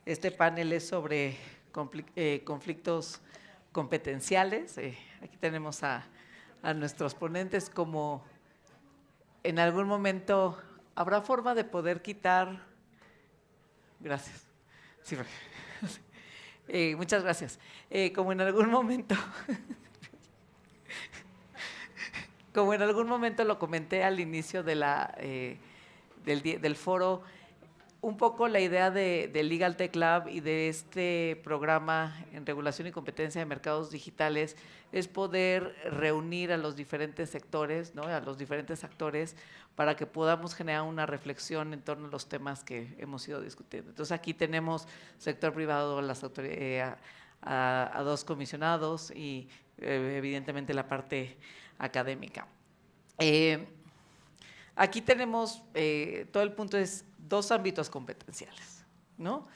Este panel es sobre conflictos competenciales. Aquí tenemos a nuestros ponentes. Como en algún momento habrá forma de poder quitar. Gracias. Sí, muchas gracias. Como en algún momento, como en algún momento lo comenté al inicio de del foro, un poco la idea de Legal Tech Lab y de este programa en regulación y competencia de mercados digitales es poder reunir a los diferentes sectores, ¿no? A los diferentes actores, para que podamos generar una reflexión en torno a los temas que hemos ido discutiendo. Entonces aquí tenemos sector privado, a dos comisionados y evidentemente la parte académica. Aquí tenemos, todo el punto es dos ámbitos competenciales, ¿no?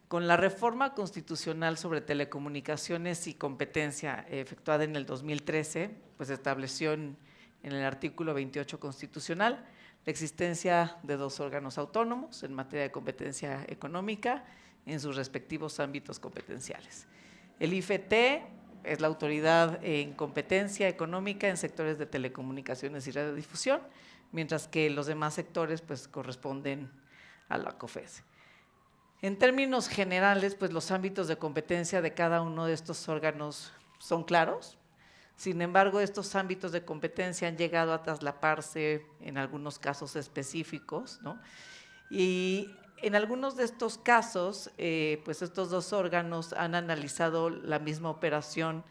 Con la reforma constitucional sobre telecomunicaciones y competencia efectuada en el 2013, pues estableció en el artículo 28 constitucional la existencia de dos órganos autónomos en materia de competencia económica en sus respectivos ámbitos competenciales. El IFT es la autoridad en competencia económica en sectores de telecomunicaciones y radiodifusión, mientras que los demás sectores pues corresponden a la COFESE. En términos generales, pues los ámbitos de competencia de cada uno de estos órganos son claros. Sin embargo, estos ámbitos de competencia han llegado a traslaparse en algunos casos específicos, ¿no? Y en algunos de estos casos, pues estos dos órganos han analizado la misma operación,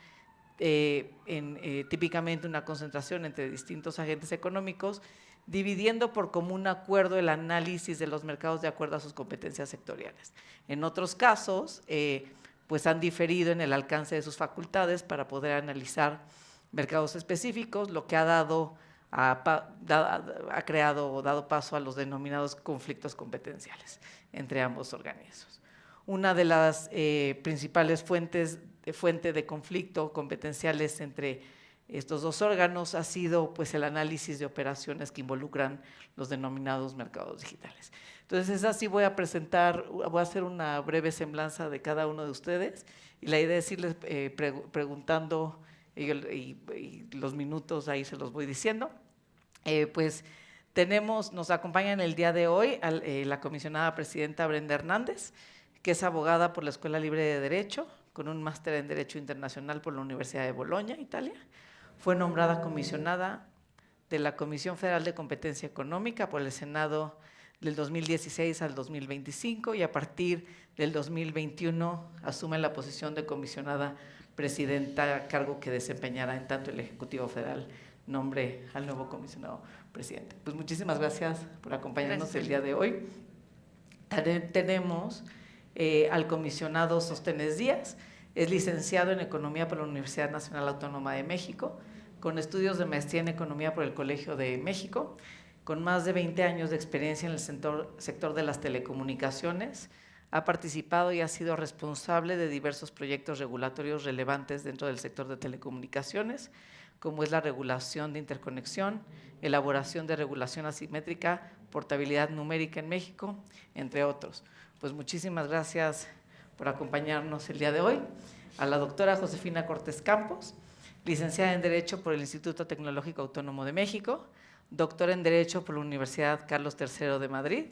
típicamente una concentración entre distintos agentes económicos, dividiendo por común acuerdo el análisis de los mercados de acuerdo a sus competencias sectoriales. En otros casos, pues han diferido en el alcance de sus facultades para poder analizar mercados específicos, lo que ha creado o dado paso a los denominados conflictos competenciales entre ambos organismos. Una de las principales fuentes de conflicto competenciales entre estos dos órganos ha sido pues el análisis de operaciones que involucran los denominados mercados digitales. Entonces, así voy a hacer una breve semblanza de cada uno de ustedes, y la idea es irles preguntando, y los minutos ahí se los voy diciendo. Pues nos acompaña en el día de hoy la comisionada presidenta Brenda Hernández, que es abogada por la Escuela Libre de Derecho, con un máster en Derecho Internacional por la Universidad de Bolonia, Italia. Fue nombrada comisionada de la Comisión Federal de Competencia Económica por el Senado del 2016 al 2025, y a partir del 2021 asume la posición de comisionada presidenta, cargo que desempeñará en tanto el Ejecutivo Federal nombre al nuevo comisionado presidente. Pues muchísimas gracias por acompañarnos el día de hoy. Tenemos al comisionado Sóstenes Díaz. Es licenciado en Economía por la Universidad Nacional Autónoma de México, con estudios de maestría en Economía por el Colegio de México, con más de 20 años de experiencia en el sector de las telecomunicaciones. Ha participado y ha sido responsable de diversos proyectos regulatorios relevantes dentro del sector de telecomunicaciones, como es la regulación de interconexión, elaboración de regulación asimétrica, portabilidad numérica en México, entre otros. Pues muchísimas gracias por acompañarnos el día de hoy. A la doctora Josefina Cortés Campos, licenciada en Derecho por el Instituto Tecnológico Autónomo de México, doctora en Derecho por la Universidad Carlos III de Madrid.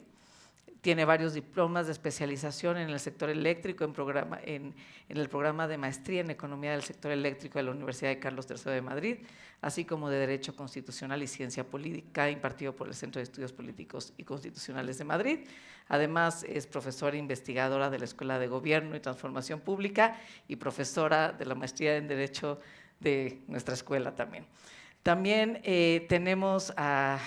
Tiene varios diplomas de especialización en el sector eléctrico, en el programa de maestría en Economía del Sector Eléctrico de la Universidad de Carlos III de Madrid, así como de Derecho Constitucional y Ciencia Política, impartido por el Centro de Estudios Políticos y Constitucionales de Madrid. Además, es profesora e investigadora de la Escuela de Gobierno y Transformación Pública y profesora de la maestría en Derecho de nuestra escuela también. También tenemos a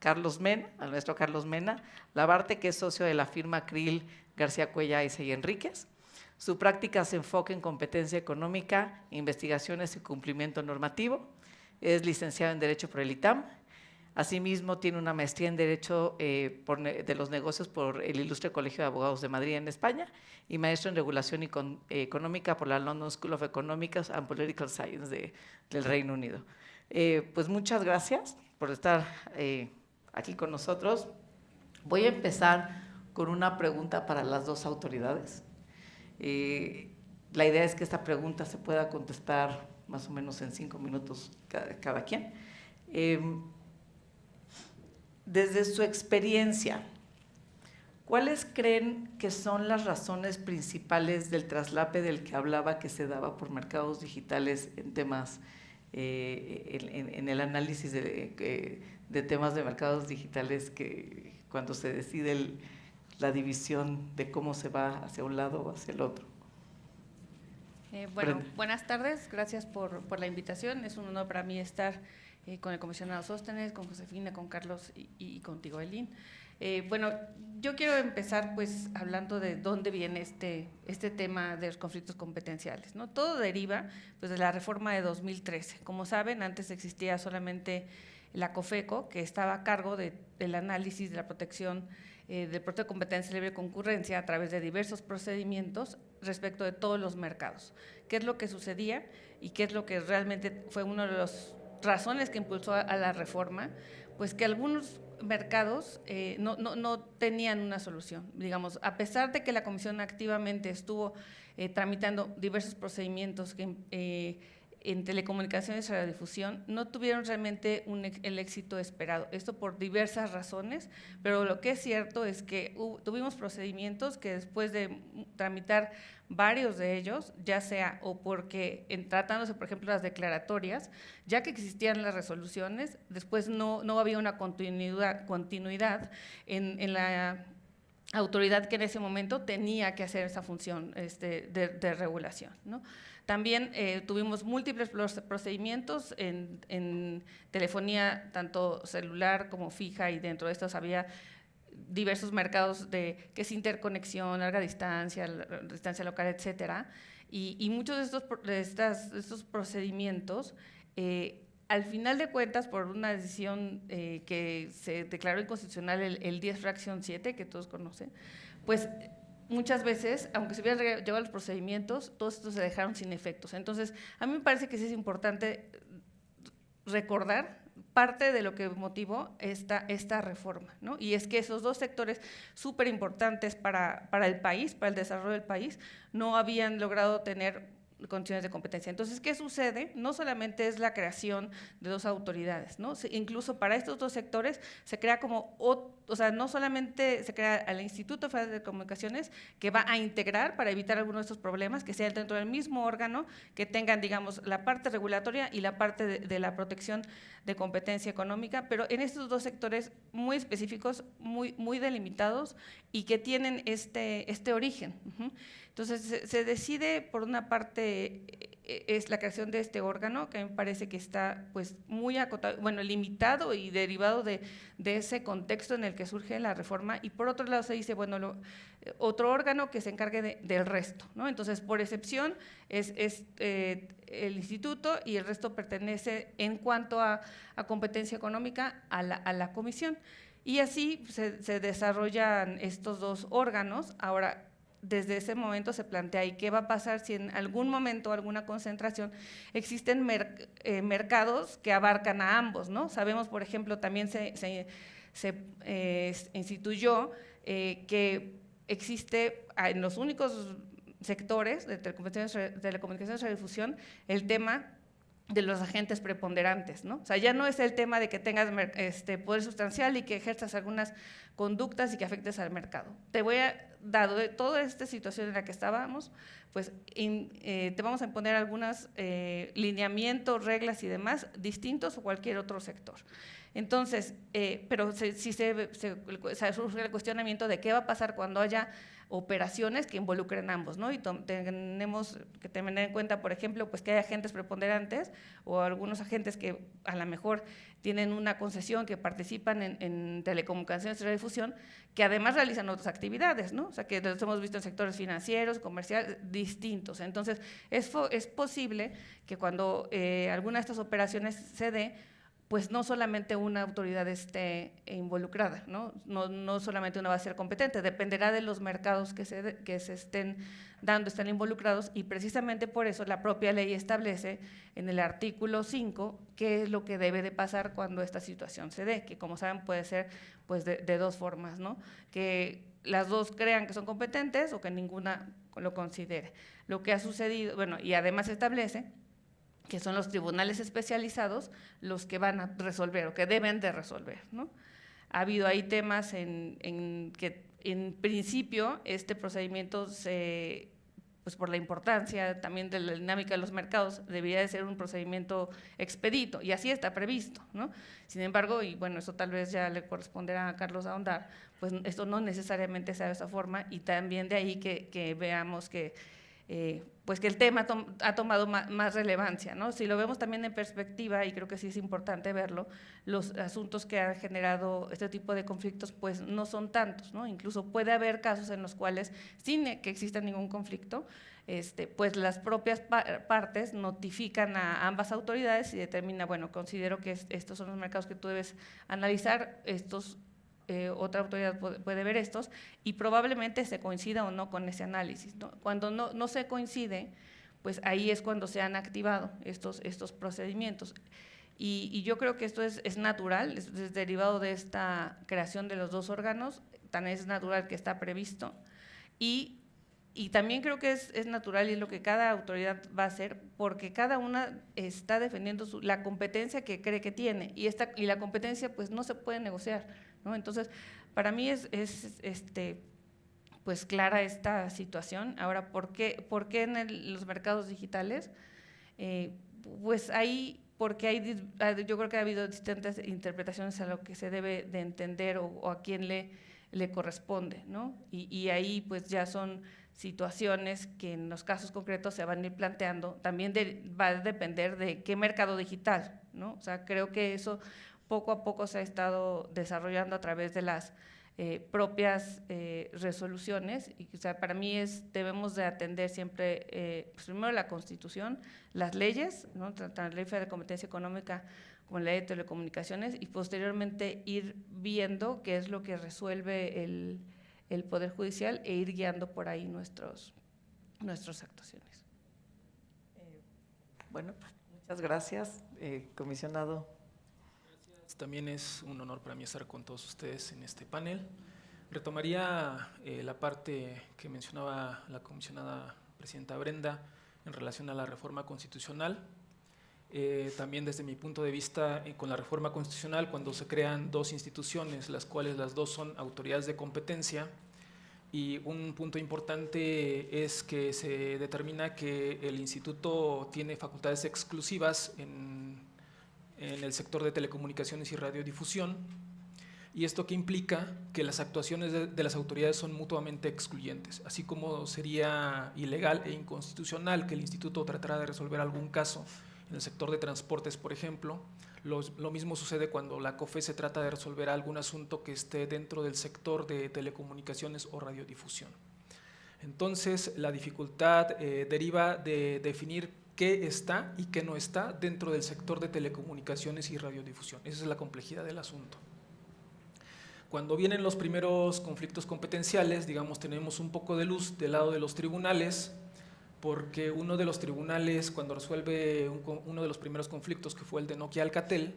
al maestro Carlos Mena Labarte, que es socio de la firma Krill García Cuella y Enríquez. Su práctica se enfoca en competencia económica, investigaciones y cumplimiento normativo. Es licenciado en Derecho por el ITAM. Asimismo, tiene una maestría en Derecho de los Negocios por el Ilustre Colegio de Abogados de Madrid en España, y maestro en Regulación Económica por la London School of Economics and Political Science del Reino Unido. Pues muchas gracias por estar aquí con nosotros. Voy a empezar con una pregunta para las dos autoridades. La idea es que esta pregunta se pueda contestar más o menos en 5 minutos cada quien. Desde su experiencia, ¿cuáles creen que son las razones principales del traslape del que hablaba que se daba por mercados digitales en temas, en el análisis de temas de mercados digitales, que cuando se decide la división de cómo se va hacia un lado o hacia el otro? Bueno, buenas tardes, gracias por la invitación. Es un honor para mí estar con el comisionado Sóstenes, con Josefina, con Carlos y contigo, Eileen. Bueno, yo quiero empezar pues hablando de dónde viene este tema de los conflictos competenciales, ¿no? Todo deriva pues de la reforma de 2013. Como saben, antes existía solamente la COFECO, que estaba a cargo del análisis de la protección del proyecto de competencia y libre concurrencia a través de diversos procedimientos respecto de todos los mercados. ¿Qué es lo que sucedía y qué es lo que realmente fue una de las razones que impulsó a la reforma? Pues que algunos mercados no tenían una solución. Digamos, a pesar de que la Comisión activamente estuvo tramitando diversos procedimientos en telecomunicaciones y radiodifusión, no tuvieron realmente el éxito esperado. Esto por diversas razones, pero lo que es cierto es que tuvimos procedimientos que después de tramitar varios de ellos, ya sea o porque tratándose, por ejemplo, las declaratorias, ya que existían las resoluciones, después no había una continuidad en la autoridad que en ese momento tenía que hacer esa función de regulación, ¿no? También tuvimos múltiples procedimientos en telefonía, tanto celular como fija, y dentro de estos había diversos mercados que es interconexión, larga distancia, distancia local, etcétera, y muchos de estos procedimientos, al final de cuentas, por una decisión que se declaró inconstitucional el 10 fracción 7, que todos conocen, pues muchas veces, aunque se hubieran llevado los procedimientos, todos estos se dejaron sin efectos. Entonces, a mí me parece que sí es importante recordar parte de lo que motivó esta reforma, ¿no? Y es que esos dos sectores súper importantes para el país, para el desarrollo del país, no habían logrado tener condiciones de competencia. Entonces, ¿qué sucede? No solamente es la creación de dos autoridades, ¿no? Incluso para estos dos sectores se crea o sea, no solamente se crea el Instituto Federal de Comunicaciones, que va a integrar para evitar algunos de estos problemas, que sea dentro del mismo órgano, que tengan, digamos, la parte regulatoria y la parte de la protección de competencia económica, pero en estos dos sectores muy específicos, muy delimitados, y que tienen este origen. Entonces, se decide, por una parte, es la creación de este órgano, que me parece que está pues muy acotado, bueno, limitado y derivado de ese contexto en el que surge la reforma, y por otro lado se dice, bueno, otro órgano que se encargue del resto, ¿no? Entonces, por excepción, es el instituto, y el resto pertenece, en cuanto a competencia económica, a la comisión. Y así se desarrollan estos dos órganos. Ahora, desde ese momento se plantea, ¿y qué va a pasar si en algún momento, alguna concentración, existen mercados que abarcan a ambos, ¿no? Sabemos, por ejemplo, también se instituyó que existe en los únicos sectores de telecomunicaciones y radiodifusión el tema de los agentes preponderantes, ¿no? O sea, ya no es el tema de que tengas poder sustancial y que ejerzas algunas conductas y que afectes al mercado. Te voy a, dado de toda esta situación en la que estábamos, pues te vamos a imponer algunos lineamientos, reglas y demás distintos a cualquier otro sector. Entonces, pero si surge el cuestionamiento de qué va a pasar cuando haya operaciones que involucren ambos, ¿no? Y tenemos que tener en cuenta, por ejemplo, pues que hay agentes preponderantes o algunos agentes que a lo mejor tienen una concesión, que participan en telecomunicaciones y radiodifusión, que además realizan otras actividades, ¿no? O sea, que los hemos visto en sectores financieros, comerciales, distintos. Entonces, es posible que cuando alguna de estas operaciones se dé, pues no solamente una autoridad esté involucrada, ¿no? No solamente una va a ser competente, dependerá de los mercados que se estén dando, están involucrados, y precisamente por eso la propia ley establece en el artículo 5 qué es lo que debe de pasar cuando esta situación se dé, que como saben puede ser pues de dos formas, ¿no? Que las dos crean que son competentes o que ninguna lo considere. Lo que ha sucedido, bueno, y además establece que son los tribunales especializados los que van a resolver o que deben de resolver, ¿no? Ha habido ahí temas en que en principio este procedimiento pues por la importancia también de la dinámica de los mercados, debería de ser un procedimiento expedito, y así está previsto, ¿no? Sin embargo, y bueno, eso tal vez ya le corresponderá a Carlos ahondar, pues esto no necesariamente sea de esa forma, y también de ahí que veamos que pues que el tema ha tomado más relevancia, ¿no? Si lo vemos también en perspectiva, y creo que sí es importante verlo, los asuntos que han generado este tipo de conflictos pues no son tantos, ¿no? Incluso puede haber casos en los cuales, sin que exista ningún conflicto, pues las propias partes notifican a ambas autoridades y determina, bueno, considero que estos son los mercados que tú debes analizar, otra autoridad puede ver estos, y probablemente se coincida o no con ese análisis, ¿no? Cuando no se coincide, pues ahí es cuando se han activado estos procedimientos. Y yo creo que esto es natural, es derivado de esta creación de los dos órganos, tan es natural que está previsto, y también creo que es natural, y es lo que cada autoridad va a hacer, porque cada una está defendiendo la competencia que cree que tiene, y la competencia pues no se puede negociar, ¿no? Entonces, para mí pues clara esta situación. Ahora, ¿por qué en los mercados digitales? Pues porque yo creo que ha habido distintas interpretaciones a lo que se debe de entender o a quién le corresponde, ¿no? Y ahí pues ya son situaciones que en los casos concretos se van a ir planteando. También va a depender de qué mercado digital, ¿no? O sea, creo que eso poco a poco se ha estado desarrollando a través de las propias resoluciones, y o sea, para mí debemos de atender siempre pues primero la Constitución, las leyes, ¿no? Tanto la Ley Federal de Competencia Económica como la Ley de Telecomunicaciones, y posteriormente ir viendo qué es lo que resuelve el Poder Judicial e ir guiando por ahí nuestras actuaciones. Bueno, muchas gracias, comisionado. También es un honor para mí estar con todos ustedes en este panel. Retomaría la parte que mencionaba la comisionada presidenta Brenda en relación a la reforma constitucional. También desde mi punto de vista, con la reforma constitucional, cuando se crean dos instituciones, las cuales las dos son autoridades de competencia, y un punto importante es que se determina que el instituto tiene facultades exclusivas en el sector de telecomunicaciones y radiodifusión, y esto que implica que las actuaciones de las autoridades son mutuamente excluyentes, así como sería ilegal e inconstitucional que el instituto tratara de resolver algún caso en el sector de transportes, por ejemplo. Lo mismo sucede cuando la COFE se trata de resolver algún asunto que esté dentro del sector de telecomunicaciones o radiodifusión. Entonces, la dificultad deriva de definir qué está y qué no está dentro del sector de telecomunicaciones y radiodifusión. Esa es la complejidad del asunto. Cuando vienen los primeros conflictos competenciales, digamos, tenemos un poco de luz del lado de los tribunales, porque uno de los tribunales, cuando resuelve uno de los primeros conflictos, que fue el de Nokia-Alcatel,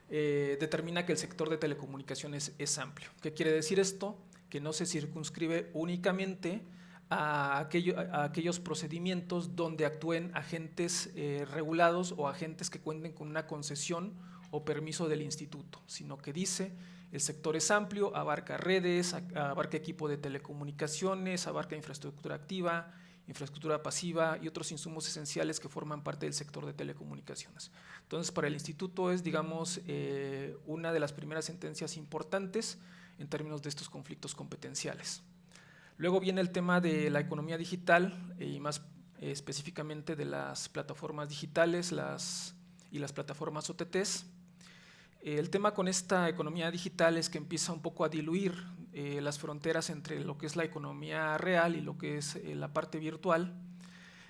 determina que el sector de telecomunicaciones es amplio. ¿Qué quiere decir esto? Que no se circunscribe únicamente a aquellos procedimientos donde actúen agentes regulados o agentes que cuenten con una concesión o permiso del instituto, sino que dice el sector es amplio, abarca redes, abarca equipo de telecomunicaciones, abarca infraestructura activa, infraestructura pasiva y otros insumos esenciales que forman parte del sector de telecomunicaciones. Entonces, para el instituto es, digamos, una de las primeras sentencias importantes en términos de estos conflictos competenciales. Luego viene el tema de la economía digital y más específicamente de las plataformas digitales y las plataformas OTTs. El tema con esta economía digital es que empieza un poco a diluir las fronteras entre lo que es la economía real y lo que es la parte virtual.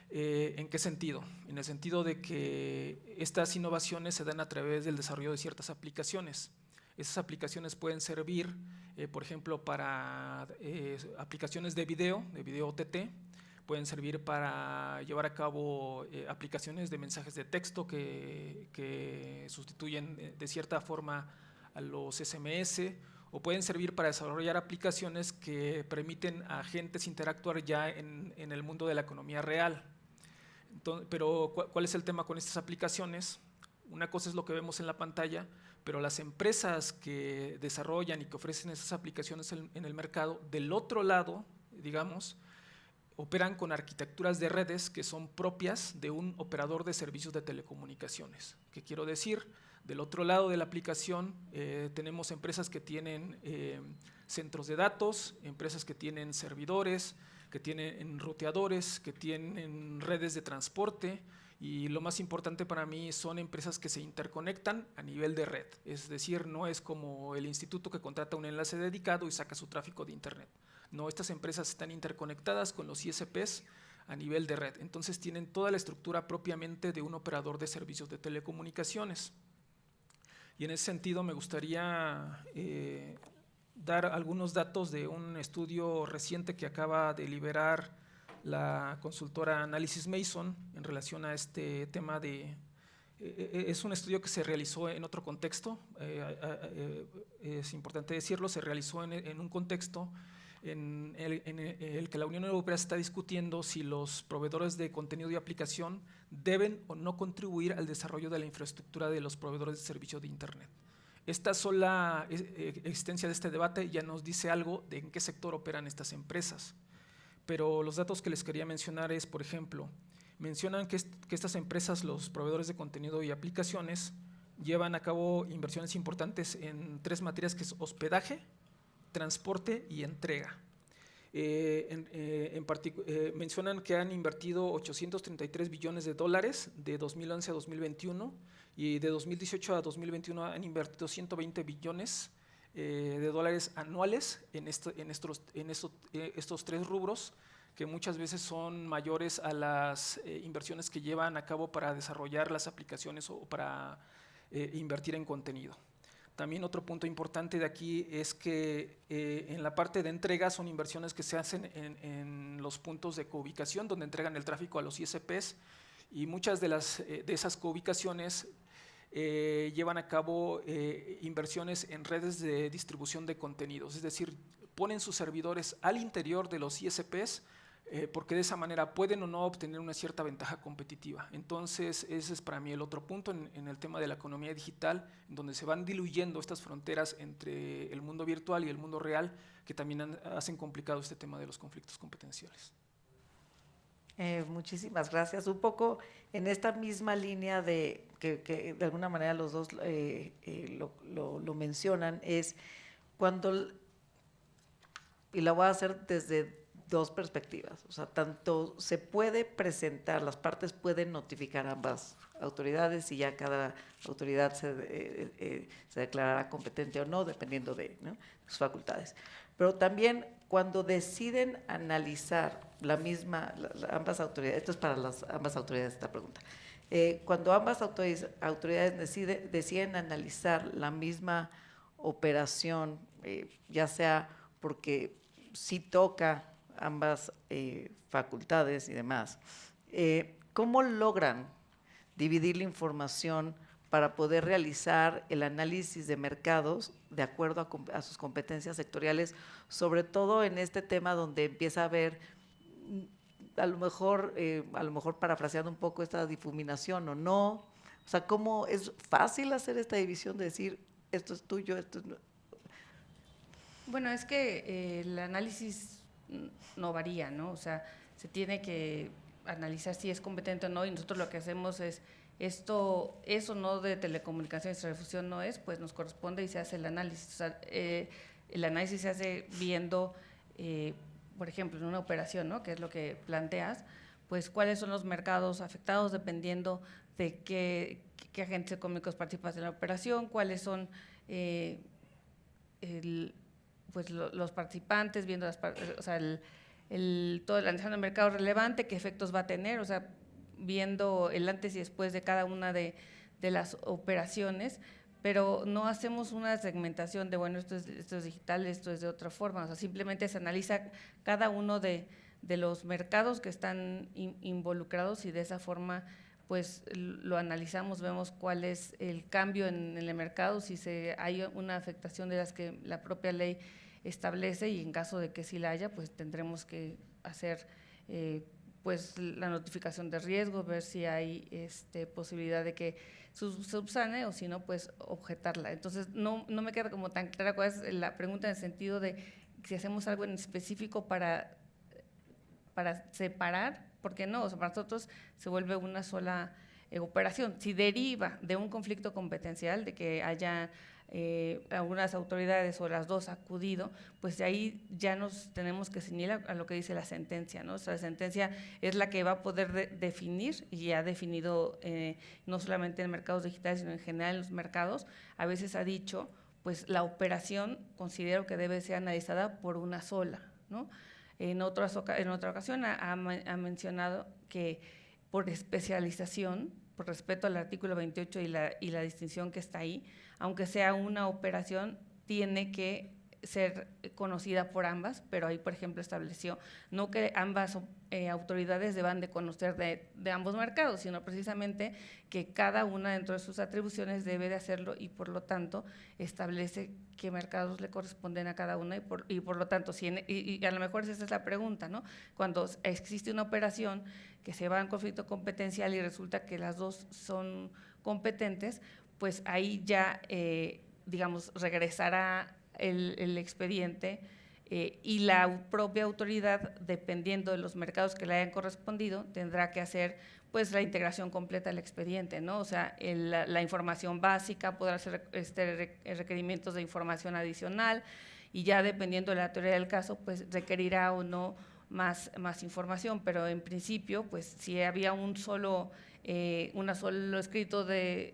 ¿En qué sentido? En el sentido de que estas innovaciones se dan a través del desarrollo de ciertas aplicaciones. Esas aplicaciones pueden servir, por ejemplo, para aplicaciones de video OTT, pueden servir para llevar a cabo aplicaciones de mensajes de texto que sustituyen de cierta forma a los SMS, o pueden servir para desarrollar aplicaciones que permiten a agentes interactuar ya en el mundo de la economía real. Entonces, pero ¿cuál es el tema con estas aplicaciones? Una cosa es lo que vemos en la pantalla, pero las empresas que desarrollan y que ofrecen esas aplicaciones en el mercado, del otro lado, digamos, operan con arquitecturas de redes que son propias de un operador de servicios de telecomunicaciones. ¿Qué quiero decir? Del otro lado de la aplicación tenemos empresas que tienen centros de datos, empresas que tienen servidores, que tienen ruteadores, que tienen redes de transporte, y lo más importante para mí son empresas que se interconectan a nivel de red. Es decir, no es como el instituto que contrata un enlace dedicado y saca su tráfico de internet. No, estas empresas están interconectadas con los ISPs a nivel de red. Entonces tienen toda la estructura propiamente de un operador de servicios de telecomunicaciones. Y en ese sentido me gustaría dar algunos datos de un estudio reciente que acaba de liberar la consultora Analysys Mason en relación a este tema de… es un estudio que se realizó en otro contexto, es importante decirlo, se realizó en un contexto en el que la Unión Europea está discutiendo si los proveedores de contenido y aplicación deben o no contribuir al desarrollo de la infraestructura de los proveedores de servicio de Internet. Esta sola existencia de este debate ya nos dice algo de en qué sector operan estas empresas. Pero los datos que les quería mencionar es, por ejemplo, mencionan que estas empresas, los proveedores de contenido y aplicaciones, llevan a cabo inversiones importantes en 3 materias, que es hospedaje, transporte y entrega. Mencionan que han invertido 833 billones de dólares de 2011 a 2021, y de 2018 a 2021 han invertido 120 billones de dólares anuales en estos 3 rubros, que muchas veces son mayores a las inversiones que llevan a cabo para desarrollar las aplicaciones o para invertir en contenido. También otro punto importante de aquí es que en la parte de entrega son inversiones que se hacen en los puntos de coubicación donde entregan el tráfico a los ISPs, y muchas de esas coubicaciones llevan a cabo inversiones en redes de distribución de contenidos, es decir, ponen sus servidores al interior de los ISPs porque de esa manera pueden o no obtener una cierta ventaja competitiva. Entonces ese es para mí el otro punto en el tema de la economía digital, en donde se van diluyendo estas fronteras entre el mundo virtual y el mundo real, que también hacen complicado este tema de los conflictos competenciales. Muchísimas gracias. Un poco en esta misma línea de que de alguna manera los dos lo mencionan, es cuando, y la voy a hacer desde 2 perspectivas, o sea, tanto se puede presentar, las partes pueden notificar a ambas autoridades y ya cada autoridad se declarará competente o no, dependiendo de, ¿no?, sus facultades. Pero también cuando deciden analizar ambas autoridades, esto es para ambas autoridades esta pregunta, cuando ambas autoridades deciden analizar la misma operación, ya sea porque sí toca ambas facultades y demás, ¿cómo logran dividir la información para poder realizar el análisis de mercados de acuerdo a sus competencias sectoriales, sobre todo en este tema donde empieza a haber, a lo mejor parafraseando un poco, esta difuminación o no? O sea, ¿cómo es fácil hacer esta división de decir esto es tuyo, esto es no? Bueno, es que el análisis no varía, ¿no? O sea, se tiene que analizar si es competente o no, y nosotros lo que hacemos es eso no de telecomunicaciones y radiodifusión no es, pues nos corresponde y se hace el análisis. O sea, el análisis se hace viendo, por ejemplo, en una operación, ¿no?, que es lo que planteas, pues cuáles son los mercados afectados dependiendo de qué agentes económicos participan en la operación, cuáles son pues los participantes, viendo o sea, todo el analizando el mercado relevante, qué efectos va a tener, o sea, viendo el antes y después de cada una de las operaciones, pero no hacemos una segmentación de, bueno, esto es digital, esto es de otra forma, o sea, simplemente se analiza cada uno de los mercados que están involucrados, y de esa forma pues lo analizamos, vemos cuál es el cambio en el mercado, si hay una afectación de las que la propia ley establece, y en caso de que sí la haya, pues tendremos que hacer pues la notificación de riesgo, ver si hay posibilidad de que subsane, o si no, pues objetarla. Entonces no me queda como tan clara cuál es la pregunta, en el sentido de si hacemos algo en específico para separar, porque no, o sea, para nosotros se vuelve una sola operación. Si deriva de un conflicto competencial, de que haya algunas autoridades o las dos acudido, pues de ahí ya nos tenemos que ceñir a lo que dice la sentencia, ¿no? O sea, la sentencia es la que va a poder definir, y ha definido no solamente en mercados digitales, sino en general en los mercados. A veces ha dicho, pues la operación considero que debe ser analizada por una sola, ¿no? En otra ocasión ha mencionado que por especialización, por respeto al artículo 28 y la distinción que está ahí, aunque sea una operación, tiene que ser conocida por ambas, pero ahí, por ejemplo, estableció no que ambas autoridades deban de conocer de ambos mercados, sino precisamente que cada una dentro de sus atribuciones debe de hacerlo, y por lo tanto establece qué mercados le corresponden a cada una, y por lo tanto, y a lo mejor esa es la pregunta, ¿no? Cuando existe una operación que se va en conflicto competencial y resulta que las dos son competentes, pues ahí ya, digamos, regresará el expediente y la propia autoridad, dependiendo de los mercados que le hayan correspondido, tendrá que hacer pues la integración completa del expediente, ¿no? O sea, la información básica, podrá hacer requerimientos de información adicional, y ya dependiendo de la autoridad del caso, pues requerirá o no más información, pero en principio, pues si había un solo escrito de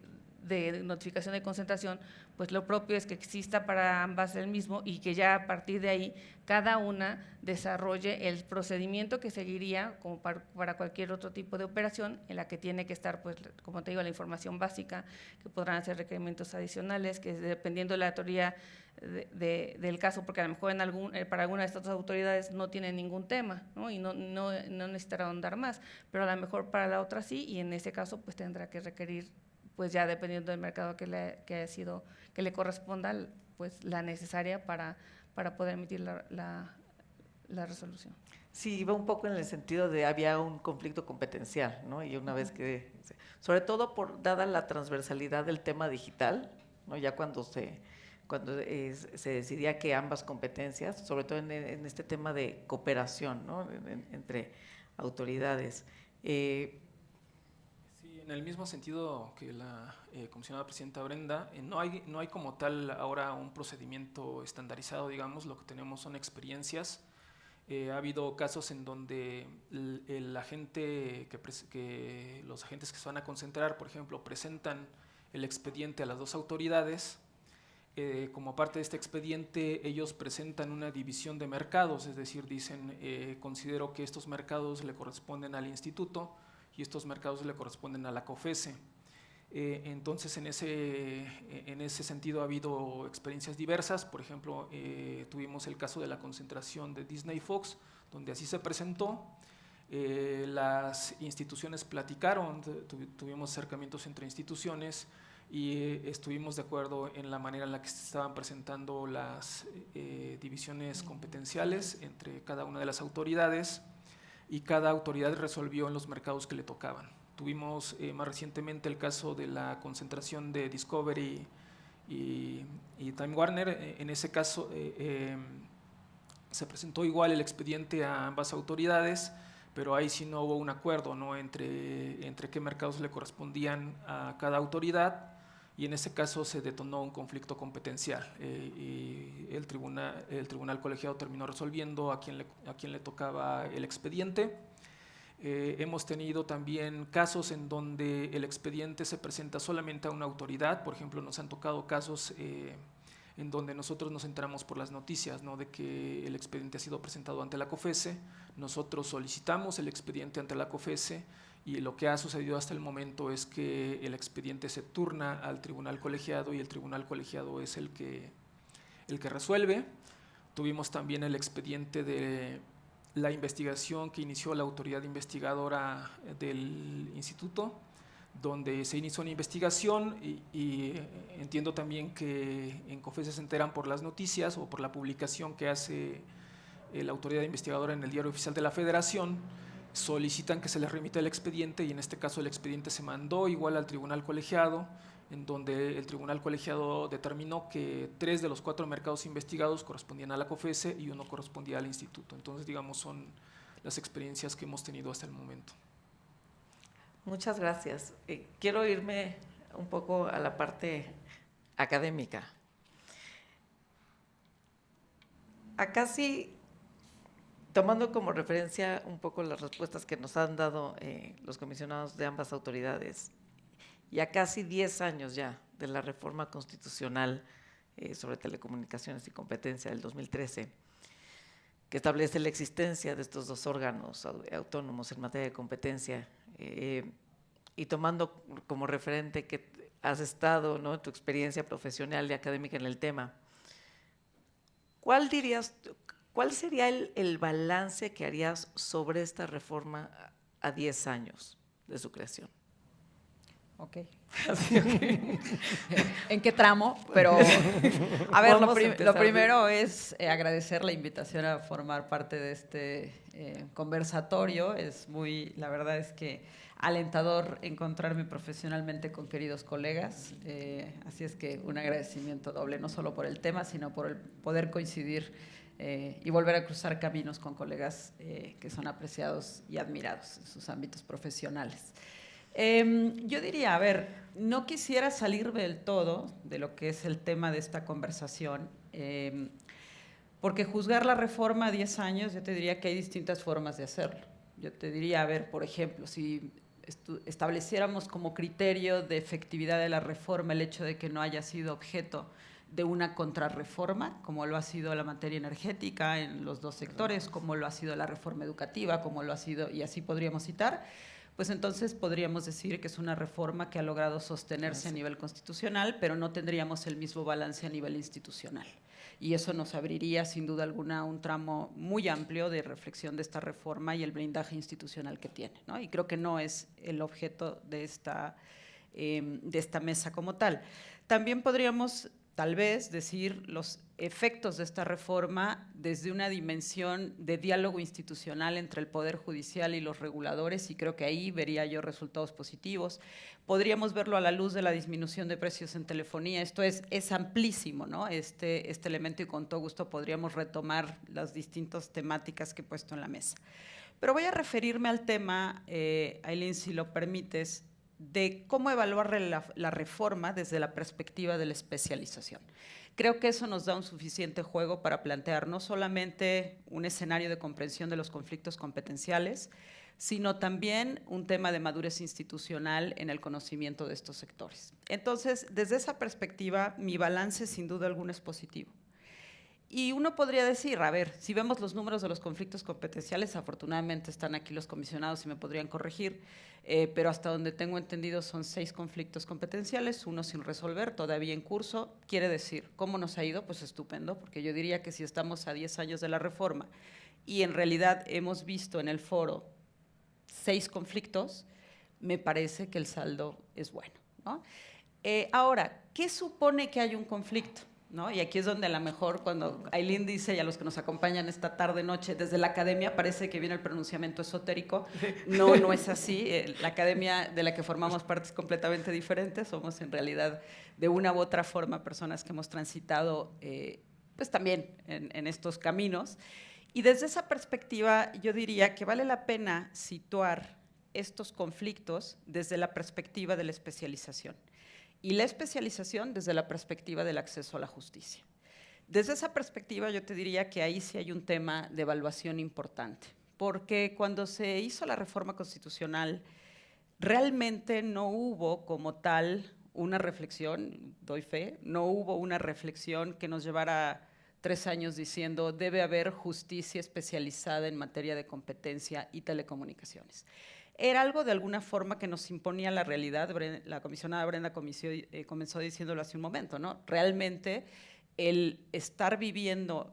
notificación de concentración, pues lo propio es que exista para ambas el mismo, y que ya a partir de ahí cada una desarrolle el procedimiento que seguiría como para cualquier otro tipo de operación, en la que tiene que estar, pues como te digo, la información básica, que podrán hacer requerimientos adicionales, que dependiendo de la autoría del caso, porque a lo mejor para alguna de estas otras autoridades no tiene ningún tema, ¿no? Y no necesitará ahondar más, pero a lo mejor para la otra sí, y en ese caso pues tendrá que requerir, pues ya dependiendo del mercado que le corresponda, pues la necesaria para poder emitir la resolución. Sí, iba un poco en el sentido de había un conflicto competencial, ¿no? Y una vez que, sobre todo dada la transversalidad del tema digital, ¿no? Ya cuando se decidía que ambas competencias, sobre todo en este tema de cooperación, ¿no? Entre autoridades. Sí, en el mismo sentido que la comisionada presidenta Brenda, no hay como tal ahora un procedimiento estandarizado, digamos. Lo que tenemos son experiencias. Ha habido casos en donde los agentes que se van a concentrar, por ejemplo, presentan el expediente a las dos autoridades. Como parte de este expediente, ellos presentan una división de mercados, es decir, dicen, considero que estos mercados le corresponden al instituto y estos mercados le corresponden a la COFESE. Entonces, en ese sentido ha habido experiencias diversas. Por ejemplo, tuvimos el caso de la concentración de Disney Fox, donde así se presentó. Las instituciones platicaron, tuvimos acercamientos entre instituciones, y estuvimos de acuerdo en la manera en la que se estaban presentando las divisiones competenciales entre cada una de las autoridades, y cada autoridad resolvió en los mercados que le tocaban. Tuvimos más recientemente el caso de la concentración de Discovery y Time Warner. En ese caso se presentó igual el expediente a ambas autoridades, pero ahí sí no hubo un acuerdo, ¿no?, entre qué mercados le correspondían a cada autoridad, y en ese caso se detonó un conflicto competencial, y el tribunal colegiado terminó resolviendo a quién le tocaba el expediente. Hemos tenido también casos en donde el expediente se presenta solamente a una autoridad. Por ejemplo, nos han tocado casos en donde nosotros nos enteramos por las noticias, ¿no?, de que el expediente ha sido presentado ante la COFESE. Nosotros solicitamos el expediente ante la COFESE, y lo que ha sucedido hasta el momento es que el expediente se turna al tribunal colegiado, y el tribunal colegiado es el que resuelve. Tuvimos también el expediente de la investigación que inició la autoridad investigadora del instituto. donde se inició una investigación y entiendo también que en COFESE se enteran por las noticias o por la publicación que hace la autoridad investigadora en el Diario Oficial de la Federación, solicitan que se les remita el expediente y en este caso el expediente se mandó igual al tribunal colegiado, en donde el tribunal colegiado determinó que 3 de los 4 mercados investigados correspondían a la COFESE y 1 correspondía al instituto. Entonces, digamos, son las experiencias que hemos tenido hasta el momento. Muchas gracias. Quiero irme un poco a la parte académica. Acá sí, tomando como referencia un poco las respuestas que nos han dado los comisionados de ambas autoridades, y a casi 10 años ya de la reforma constitucional sobre telecomunicaciones y competencia del 2013, que establece la existencia de estos 2 órganos autónomos en materia de competencia, y tomando como referente que has estado, ¿no?, en tu experiencia profesional y académica en el tema, ¿cuál sería el balance que harías sobre esta reforma a 10 años de su creación? Ok. ¿En qué tramo? Pero, a ver, lo primero es agradecer la invitación a formar parte de este conversatorio. Es la verdad es que alentador encontrarme profesionalmente con queridos colegas. Así es que un agradecimiento doble, no solo por el tema, sino por el poder coincidir y volver a cruzar caminos con colegas que son apreciados y admirados en sus ámbitos profesionales. Yo diría, a ver, no quisiera salirme del todo de lo que es el tema de esta conversación, porque juzgar la reforma a 10 años, yo te diría que hay distintas formas de hacerlo. Yo te diría, a ver, por ejemplo, si estableciéramos como criterio de efectividad de la reforma el hecho de que no haya sido objeto de una contrarreforma, como lo ha sido la materia energética en los 2 sectores, como lo ha sido la reforma educativa, como lo ha sido, y así podríamos citar, pues entonces podríamos decir que es una reforma que ha logrado sostenerse a nivel constitucional, pero no tendríamos el mismo balance a nivel institucional. Y eso nos abriría, sin duda alguna, un tramo muy amplio de reflexión de esta reforma y el blindaje institucional que tiene, ¿no? Y creo que no es el objeto de esta mesa como tal. También podríamos, tal vez, decir los efectos de esta reforma desde una dimensión de diálogo institucional entre el Poder Judicial y los reguladores, y creo que ahí vería yo resultados positivos. Podríamos verlo a la luz de la disminución de precios en telefonía. Esto es amplísimo, ¿no?, este elemento, y con todo gusto podríamos retomar las distintas temáticas que he puesto en la mesa. Pero voy a referirme al tema, Ailín, si lo permites, de cómo evaluar la reforma desde la perspectiva de la especialización. Creo que eso nos da un suficiente juego para plantear no solamente un escenario de comprensión de los conflictos competenciales, sino también un tema de madurez institucional en el conocimiento de estos sectores. Entonces, desde esa perspectiva, mi balance sin duda alguna es positivo. Y uno podría decir, a ver, si vemos los números de los conflictos competenciales, afortunadamente están aquí los comisionados y me podrían corregir, pero hasta donde tengo entendido son 6 conflictos competenciales, 1 sin resolver, todavía en curso. Quiere decir, ¿cómo nos ha ido? Pues estupendo, porque yo diría que si estamos a 10 años de la reforma y en realidad hemos visto en el foro 6 conflictos, me parece que el saldo es bueno, ¿no? Ahora, ¿qué supone que hay un conflicto? ¿No? Y aquí es donde a lo mejor cuando Ailín dice, y a los que nos acompañan esta tarde noche desde la academia, parece que viene el pronunciamiento esotérico. No es así. La academia de la que formamos parte es completamente diferente. Somos en realidad de una u otra forma personas que hemos transitado pues también en estos caminos. Y desde esa perspectiva yo diría que vale la pena situar estos conflictos desde la perspectiva de la especialización. Y la especialización desde la perspectiva del acceso a la justicia. Desde esa perspectiva yo te diría que ahí sí hay un tema de evaluación importante, porque cuando se hizo la reforma constitucional realmente no hubo como tal una reflexión, doy fe, no hubo una reflexión que nos llevara 3 años diciendo debe haber justicia especializada en materia de competencia y telecomunicaciones. Era algo de alguna forma que nos imponía la realidad. La comisionada Brenda comenzó diciéndolo hace un momento, ¿no? Realmente el estar viviendo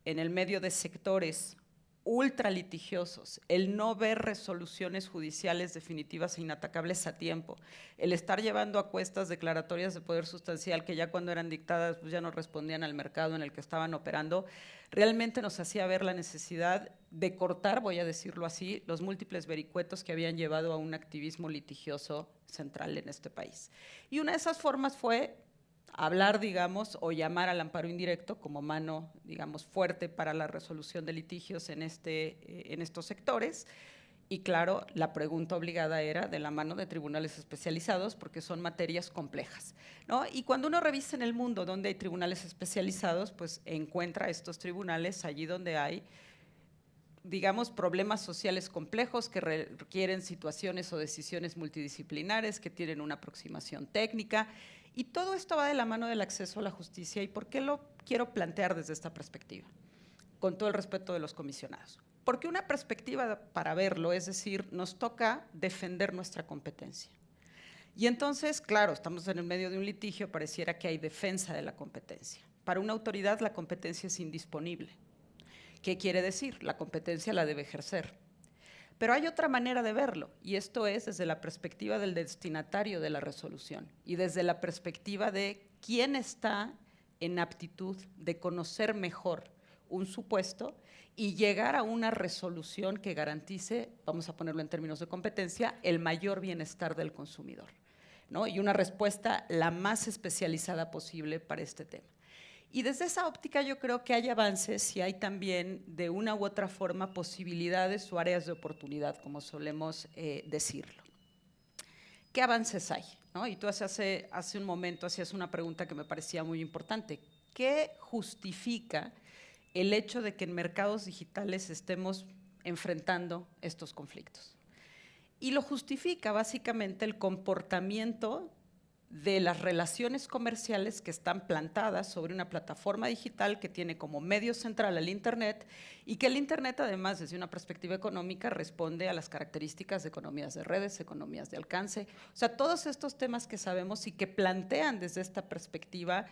en el medio de sectores ultra litigiosos, el no ver resoluciones judiciales definitivas e inatacables a tiempo, el estar llevando a cuestas declaratorias de poder sustancial que ya cuando eran dictadas pues ya no respondían al mercado en el que estaban operando, realmente nos hacía ver la necesidad de cortar, voy a decirlo así, los múltiples vericuetos que habían llevado a un activismo litigioso central en este país. Y una de esas formas fue hablar, digamos, o llamar al amparo indirecto como mano, digamos, fuerte para la resolución de litigios en estos sectores. Y claro, la pregunta obligada era de la mano de tribunales especializados porque son materias complejas, ¿no? Y cuando uno revisa en el mundo donde hay tribunales especializados, pues encuentra estos tribunales allí donde hay, digamos, problemas sociales complejos que requieren situaciones o decisiones multidisciplinares, que tienen una aproximación técnica. Y todo esto va de la mano del acceso a la justicia. ¿Y por qué lo quiero plantear desde esta perspectiva? Con todo el respeto de los comisionados. Porque una perspectiva para verlo, es decir, nos toca defender nuestra competencia. Y entonces, claro, estamos en el medio de un litigio, pareciera que hay defensa de la competencia. Para una autoridad la competencia es indisponible. ¿Qué quiere decir? La competencia la debe ejercer. Pero hay otra manera de verlo, y esto es desde la perspectiva del destinatario de la resolución y desde la perspectiva de quién está en aptitud de conocer mejor un supuesto y llegar a una resolución que garantice, vamos a ponerlo en términos de competencia, el mayor bienestar del consumidor, ¿no? Y una respuesta la más especializada posible para este tema. Y desde esa óptica yo creo que hay avances y hay también de una u otra forma posibilidades o áreas de oportunidad, como solemos decirlo. ¿Qué avances hay? ¿No? Y tú hace un momento hacías una pregunta que me parecía muy importante. ¿Qué justifica el hecho de que en mercados digitales estemos enfrentando estos conflictos? Y lo justifica básicamente el comportamiento de las relaciones comerciales que están plantadas sobre una plataforma digital que tiene como medio central al Internet y que el Internet, además, desde una perspectiva económica, responde a las características de economías de redes, economías de alcance. O sea, todos estos temas que sabemos y que plantean desde esta perspectiva,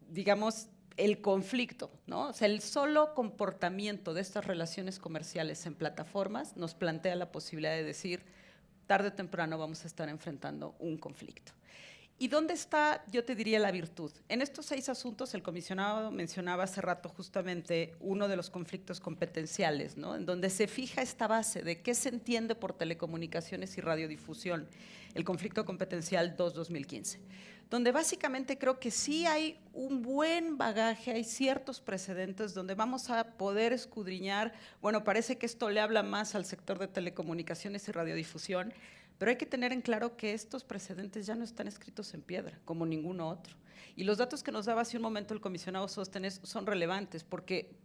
digamos, el conflicto, ¿no? O sea, el solo comportamiento de estas relaciones comerciales en plataformas nos plantea la posibilidad de decir, tarde o temprano vamos a estar enfrentando un conflicto. ¿Y dónde está, yo te diría, la virtud? En estos 6 asuntos, el comisionado mencionaba hace rato justamente uno de los conflictos competenciales, ¿no? En donde se fija esta base de qué se entiende por telecomunicaciones y radiodifusión, el conflicto competencial 2-2015, donde básicamente creo que sí hay un buen bagaje, hay ciertos precedentes donde vamos a poder escudriñar, bueno, parece que esto le habla más al sector de telecomunicaciones y radiodifusión, pero hay que tener en claro que estos precedentes ya no están escritos en piedra, como ninguno otro. Y los datos que nos daba hace un momento el comisionado Sóstenes son relevantes porque,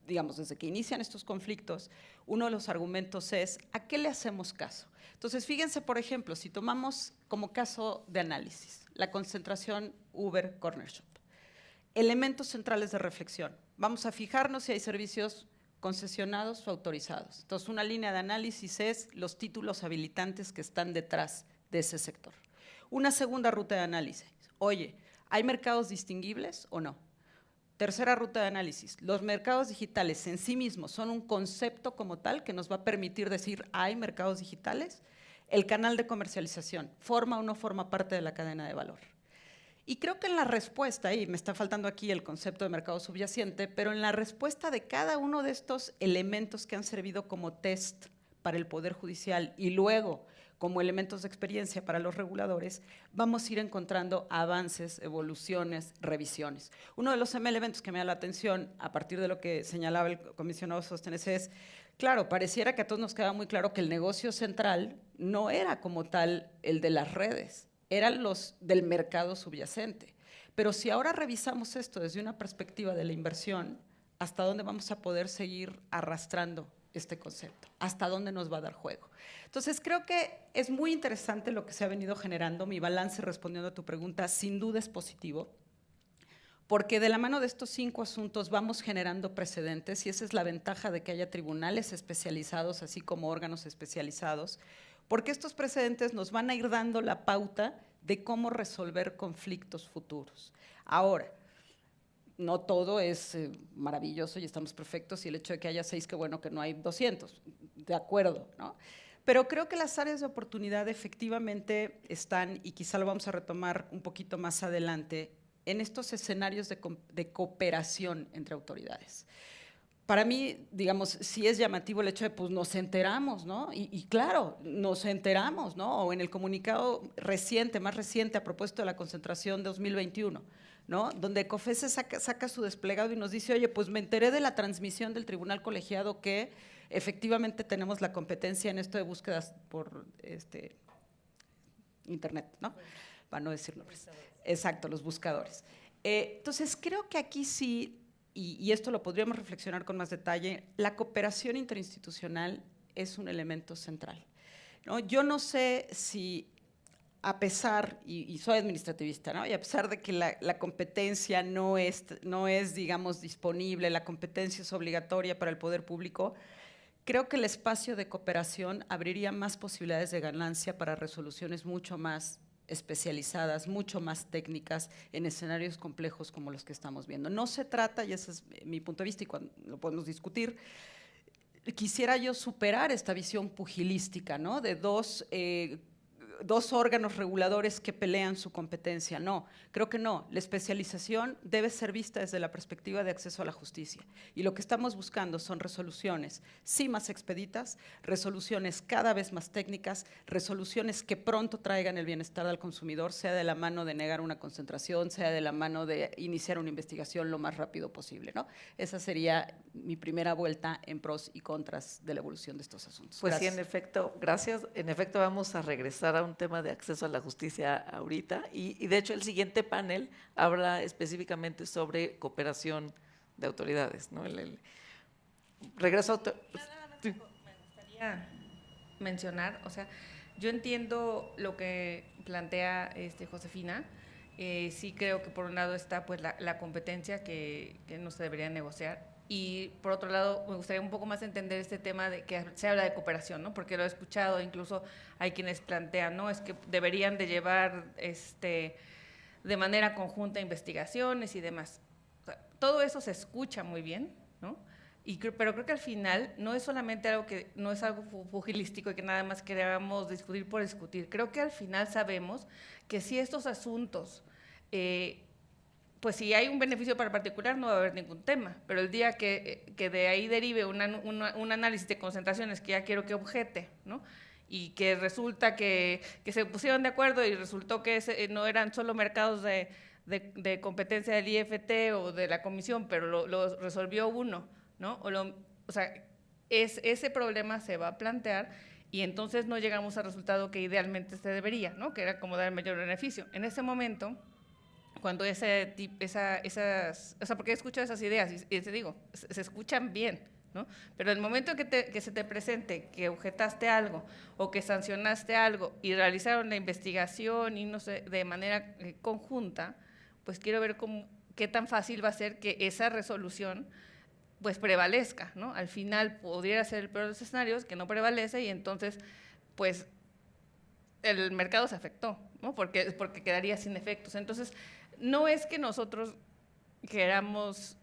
digamos, desde que inician estos conflictos, uno de los argumentos es, ¿a qué le hacemos caso? Entonces, fíjense, por ejemplo, si tomamos como caso de análisis la concentración Uber Corner Shop, elementos centrales de reflexión. Vamos a fijarnos si hay servicios concesionados o autorizados. Entonces, una línea de análisis es los títulos habilitantes que están detrás de ese sector. Una segunda ruta de análisis, oye, ¿hay mercados distinguibles o no? Tercera ruta de análisis, los mercados digitales en sí mismos son un concepto como tal que nos va a permitir decir, ¿hay mercados digitales? El canal de comercialización, ¿forma o no forma parte de la cadena de valor? Y creo que en la respuesta, y me está faltando aquí el concepto de mercado subyacente, pero en la respuesta de cada uno de estos elementos que han servido como test para el Poder Judicial y luego como elementos de experiencia para los reguladores, vamos a ir encontrando avances, evoluciones, revisiones. Uno de los elementos que me da la atención, a partir de lo que señalaba el comisionado Sóstenes, es, claro, pareciera que a todos nos queda muy claro que el negocio central no era como tal el de las redes, eran los del mercado subyacente. Pero si ahora revisamos esto desde una perspectiva de la inversión, ¿hasta dónde vamos a poder seguir arrastrando este concepto? ¿Hasta dónde nos va a dar juego? Entonces, creo que es muy interesante lo que se ha venido generando. Mi balance, respondiendo a tu pregunta, sin duda es positivo, porque de la mano de estos 5 asuntos vamos generando precedentes y esa es la ventaja de que haya tribunales especializados, así como órganos especializados, porque estos precedentes nos van a ir dando la pauta de cómo resolver conflictos futuros. Ahora, no todo es maravilloso y estamos perfectos, y el hecho de que haya 6, qué bueno que no hay 200, de acuerdo, ¿no? Pero creo que las áreas de oportunidad efectivamente están, y quizá lo vamos a retomar un poquito más adelante, en estos escenarios de cooperación entre autoridades. Para mí, digamos, sí es llamativo el hecho de, pues, nos enteramos, ¿no? Y claro, nos enteramos, ¿no? O en el comunicado reciente, más reciente, a propósito de la concentración 2021, ¿no? Donde COFESE saca su desplegado y nos dice, oye, pues me enteré de la transmisión del tribunal colegiado que efectivamente tenemos la competencia en esto de búsquedas por internet, ¿no? Para no decir nombres. Exacto, los buscadores. Entonces, creo que aquí sí, y esto lo podríamos reflexionar con más detalle, la cooperación interinstitucional es un elemento central, ¿no? Yo no sé si, a pesar, y soy administrativista, ¿no? Y a pesar de que la competencia no es, digamos, disponible, la competencia es obligatoria para el poder público, creo que el espacio de cooperación abriría más posibilidades de ganancia para resoluciones mucho más especializadas, mucho más técnicas en escenarios complejos como los que estamos viendo. No se trata, y ese es mi punto de vista y cuando lo podemos discutir, quisiera yo superar esta visión pugilística, ¿no? De dos órganos reguladores que pelean su competencia. No, creo que no. La especialización debe ser vista desde la perspectiva de acceso a la justicia. Y lo que estamos buscando son resoluciones sí más expeditas, resoluciones cada vez más técnicas, resoluciones que pronto traigan el bienestar al consumidor, sea de la mano de negar una concentración, sea de la mano de iniciar una investigación lo más rápido posible, ¿no? Esa sería mi primera vuelta en pros y contras de la evolución de estos asuntos. Pues Gracias. sí, en efecto, gracias. En efecto, vamos a regresar a un tema de acceso a la justicia ahorita y de hecho el siguiente panel habla específicamente sobre cooperación de autoridades, ¿no? Regreso a Me gustaría mencionar, o sea, yo entiendo lo que plantea Josefina. Sí creo que por un lado está pues la competencia que no se debería negociar, y por otro lado me gustaría un poco más entender este tema de que se habla de cooperación, ¿no? Porque lo he escuchado, incluso hay quienes plantean, ¿no? Es que deberían de llevar de manera conjunta investigaciones y demás. O sea, todo eso se escucha muy bien, ¿no? Pero creo que al final no es solamente algo que no es algo pugilístico y que nada más queramos discutir por discutir. Creo que al final sabemos que si estos asuntos, pues si hay un beneficio para el particular no va a haber ningún tema, pero el día que de ahí derive un análisis de concentraciones que ya quiero que objete, ¿no? Y que resulta que se pusieron de acuerdo y resultó que no eran solo mercados de competencia del IFT o de la comisión, pero lo resolvió uno, ¿no? O sea, ese problema se va a plantear y entonces no llegamos al resultado que idealmente se debería, ¿no? Que era como dar el mayor beneficio. En ese momento, cuando o sea, porque he escuchado esas ideas y te digo, se escuchan bien, ¿no? Pero el momento que se te presente que objetaste algo o que sancionaste algo y realizaron la investigación y no sé, de manera conjunta, pues quiero ver qué tan fácil va a ser que esa resolución pues prevalezca, ¿no? Al final podría ser el peor de los escenarios, que no prevalece y entonces pues el mercado se afectó, ¿no? Porque quedaría sin efectos. Entonces, no es que nosotros queramos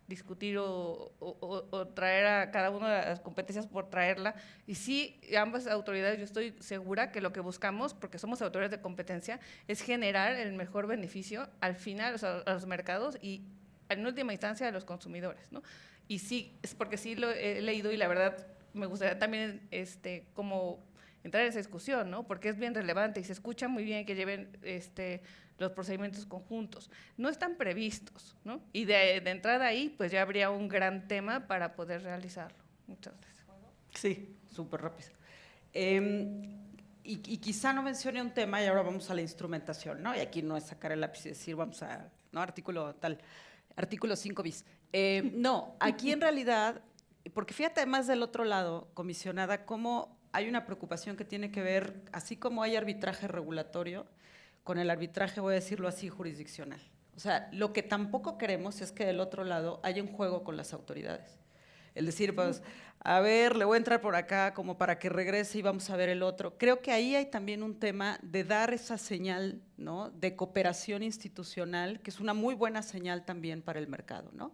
discutir o traer a cada una de las competencias por traerla, y sí, ambas autoridades, yo estoy segura que lo que buscamos, porque somos autoridades de competencia, es generar el mejor beneficio al final, o sea, a los mercados y en última instancia a los consumidores, ¿no? Y sí, es porque sí lo he leído y la verdad me gustaría también como entrar en esa discusión, ¿no? Porque es bien relevante y se escucha muy bien que lleven los procedimientos conjuntos. No están previstos, ¿no? Y de entrada ahí, pues ya habría un gran tema para poder realizarlo. Muchas gracias. Sí. Súper rápido. Y quizá no mencione un tema y ahora vamos a la instrumentación, ¿no? Y aquí no es sacar el lápiz y decir, vamos a, ¿no? Artículo 5 bis. No, aquí en realidad, porque fíjate además del otro lado, comisionada, cómo hay una preocupación que tiene que ver, así como hay arbitraje regulatorio, con el arbitraje, voy a decirlo así, jurisdiccional. O sea, lo que tampoco queremos es que del otro lado haya un juego con las autoridades. el decir, pues, a ver, le voy a entrar por acá como para que regrese y vamos a ver el otro. Creo que ahí hay también un tema de dar esa señal, ¿no?, de cooperación institucional, que es una muy buena señal también para el mercado, ¿no?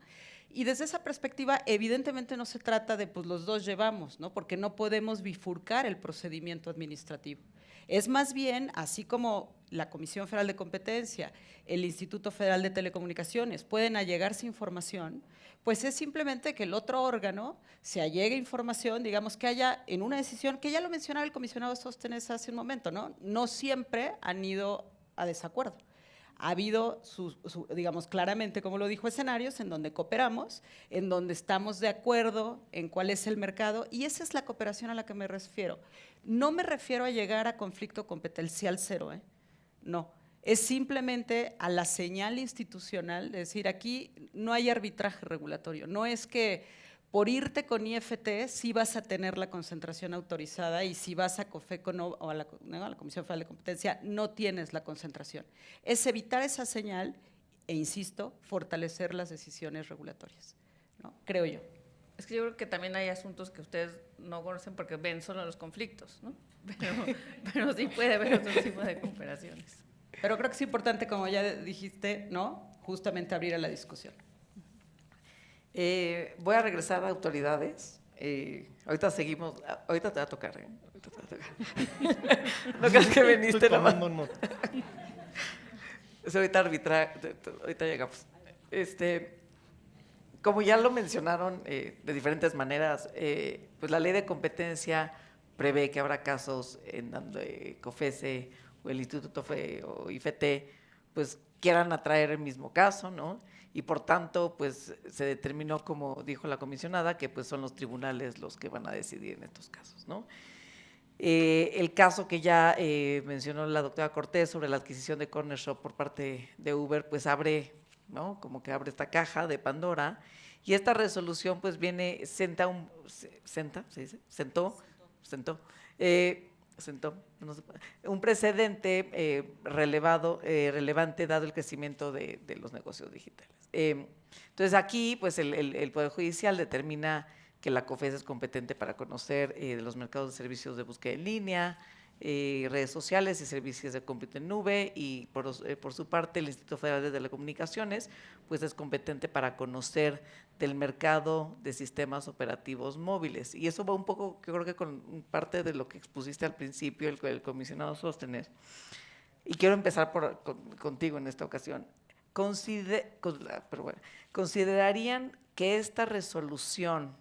Y desde esa perspectiva, evidentemente no se trata de, pues, los dos llevamos, ¿no?, porque no podemos bifurcar el procedimiento administrativo. Es más bien, así como la Comisión Federal de Competencia, el Instituto Federal de Telecomunicaciones pueden allegarse información, pues es simplemente que el otro órgano se allegue información, digamos que haya en una decisión, que ya lo mencionaba el comisionado Sóstenes hace un momento, ¿no? No siempre han ido a desacuerdo. Ha habido, digamos, claramente, como lo dijo, escenarios en donde cooperamos, en donde estamos de acuerdo en cuál es el mercado, y esa es la cooperación a la que me refiero. No me refiero a llegar a conflicto competencial cero, no. Es simplemente a la señal institucional de decir, aquí no hay arbitraje regulatorio. No es que por irte con IFT sí vas a tener la concentración autorizada y si vas a COFECO o a la Comisión Federal de Competencia no tienes la concentración. Es evitar esa señal e, insisto, fortalecer las decisiones regulatorias, ¿no? Creo yo. Es que yo creo que también hay asuntos que ustedes no conocen porque ven solo los conflictos, ¿no? Pero sí puede haber otro tipo de cooperaciones. Pero creo que es importante, como ya dijiste, ¿no?, justamente abrir a la discusión. Voy a regresar a autoridades. Ahorita seguimos. Ahorita te va a tocar. Ahorita te va a tocar. No creas que viniste nomás. Ahorita llegamos. Como ya lo mencionaron de diferentes maneras, pues la ley de competencia prevé que habrá casos en donde COFECE o el Instituto o IFT pues quieran atraer el mismo caso, ¿no? Y por tanto, pues se determinó, como dijo la comisionada, que pues son los tribunales los que van a decidir en estos casos, ¿no? El caso que ya mencionó la doctora Cortés sobre la adquisición de Corner Shop por parte de Uber, pues abre, ¿no?, como que abre esta caja de Pandora, y esta resolución pues viene, sentó un precedente relevante dado el crecimiento de los negocios digitales. Entonces aquí pues el Poder Judicial determina que la COFECE es competente para conocer de los mercados de servicios de búsqueda en línea, redes sociales y servicios de cómputo en nube, y por su parte el Instituto Federal de Telecomunicaciones pues es competente para conocer del mercado de sistemas operativos móviles. Y eso va un poco, yo creo que con parte de lo que expusiste al principio, el comisionado Sóstenes. Y quiero empezar contigo en esta ocasión. ¿Considerarían que esta resolución,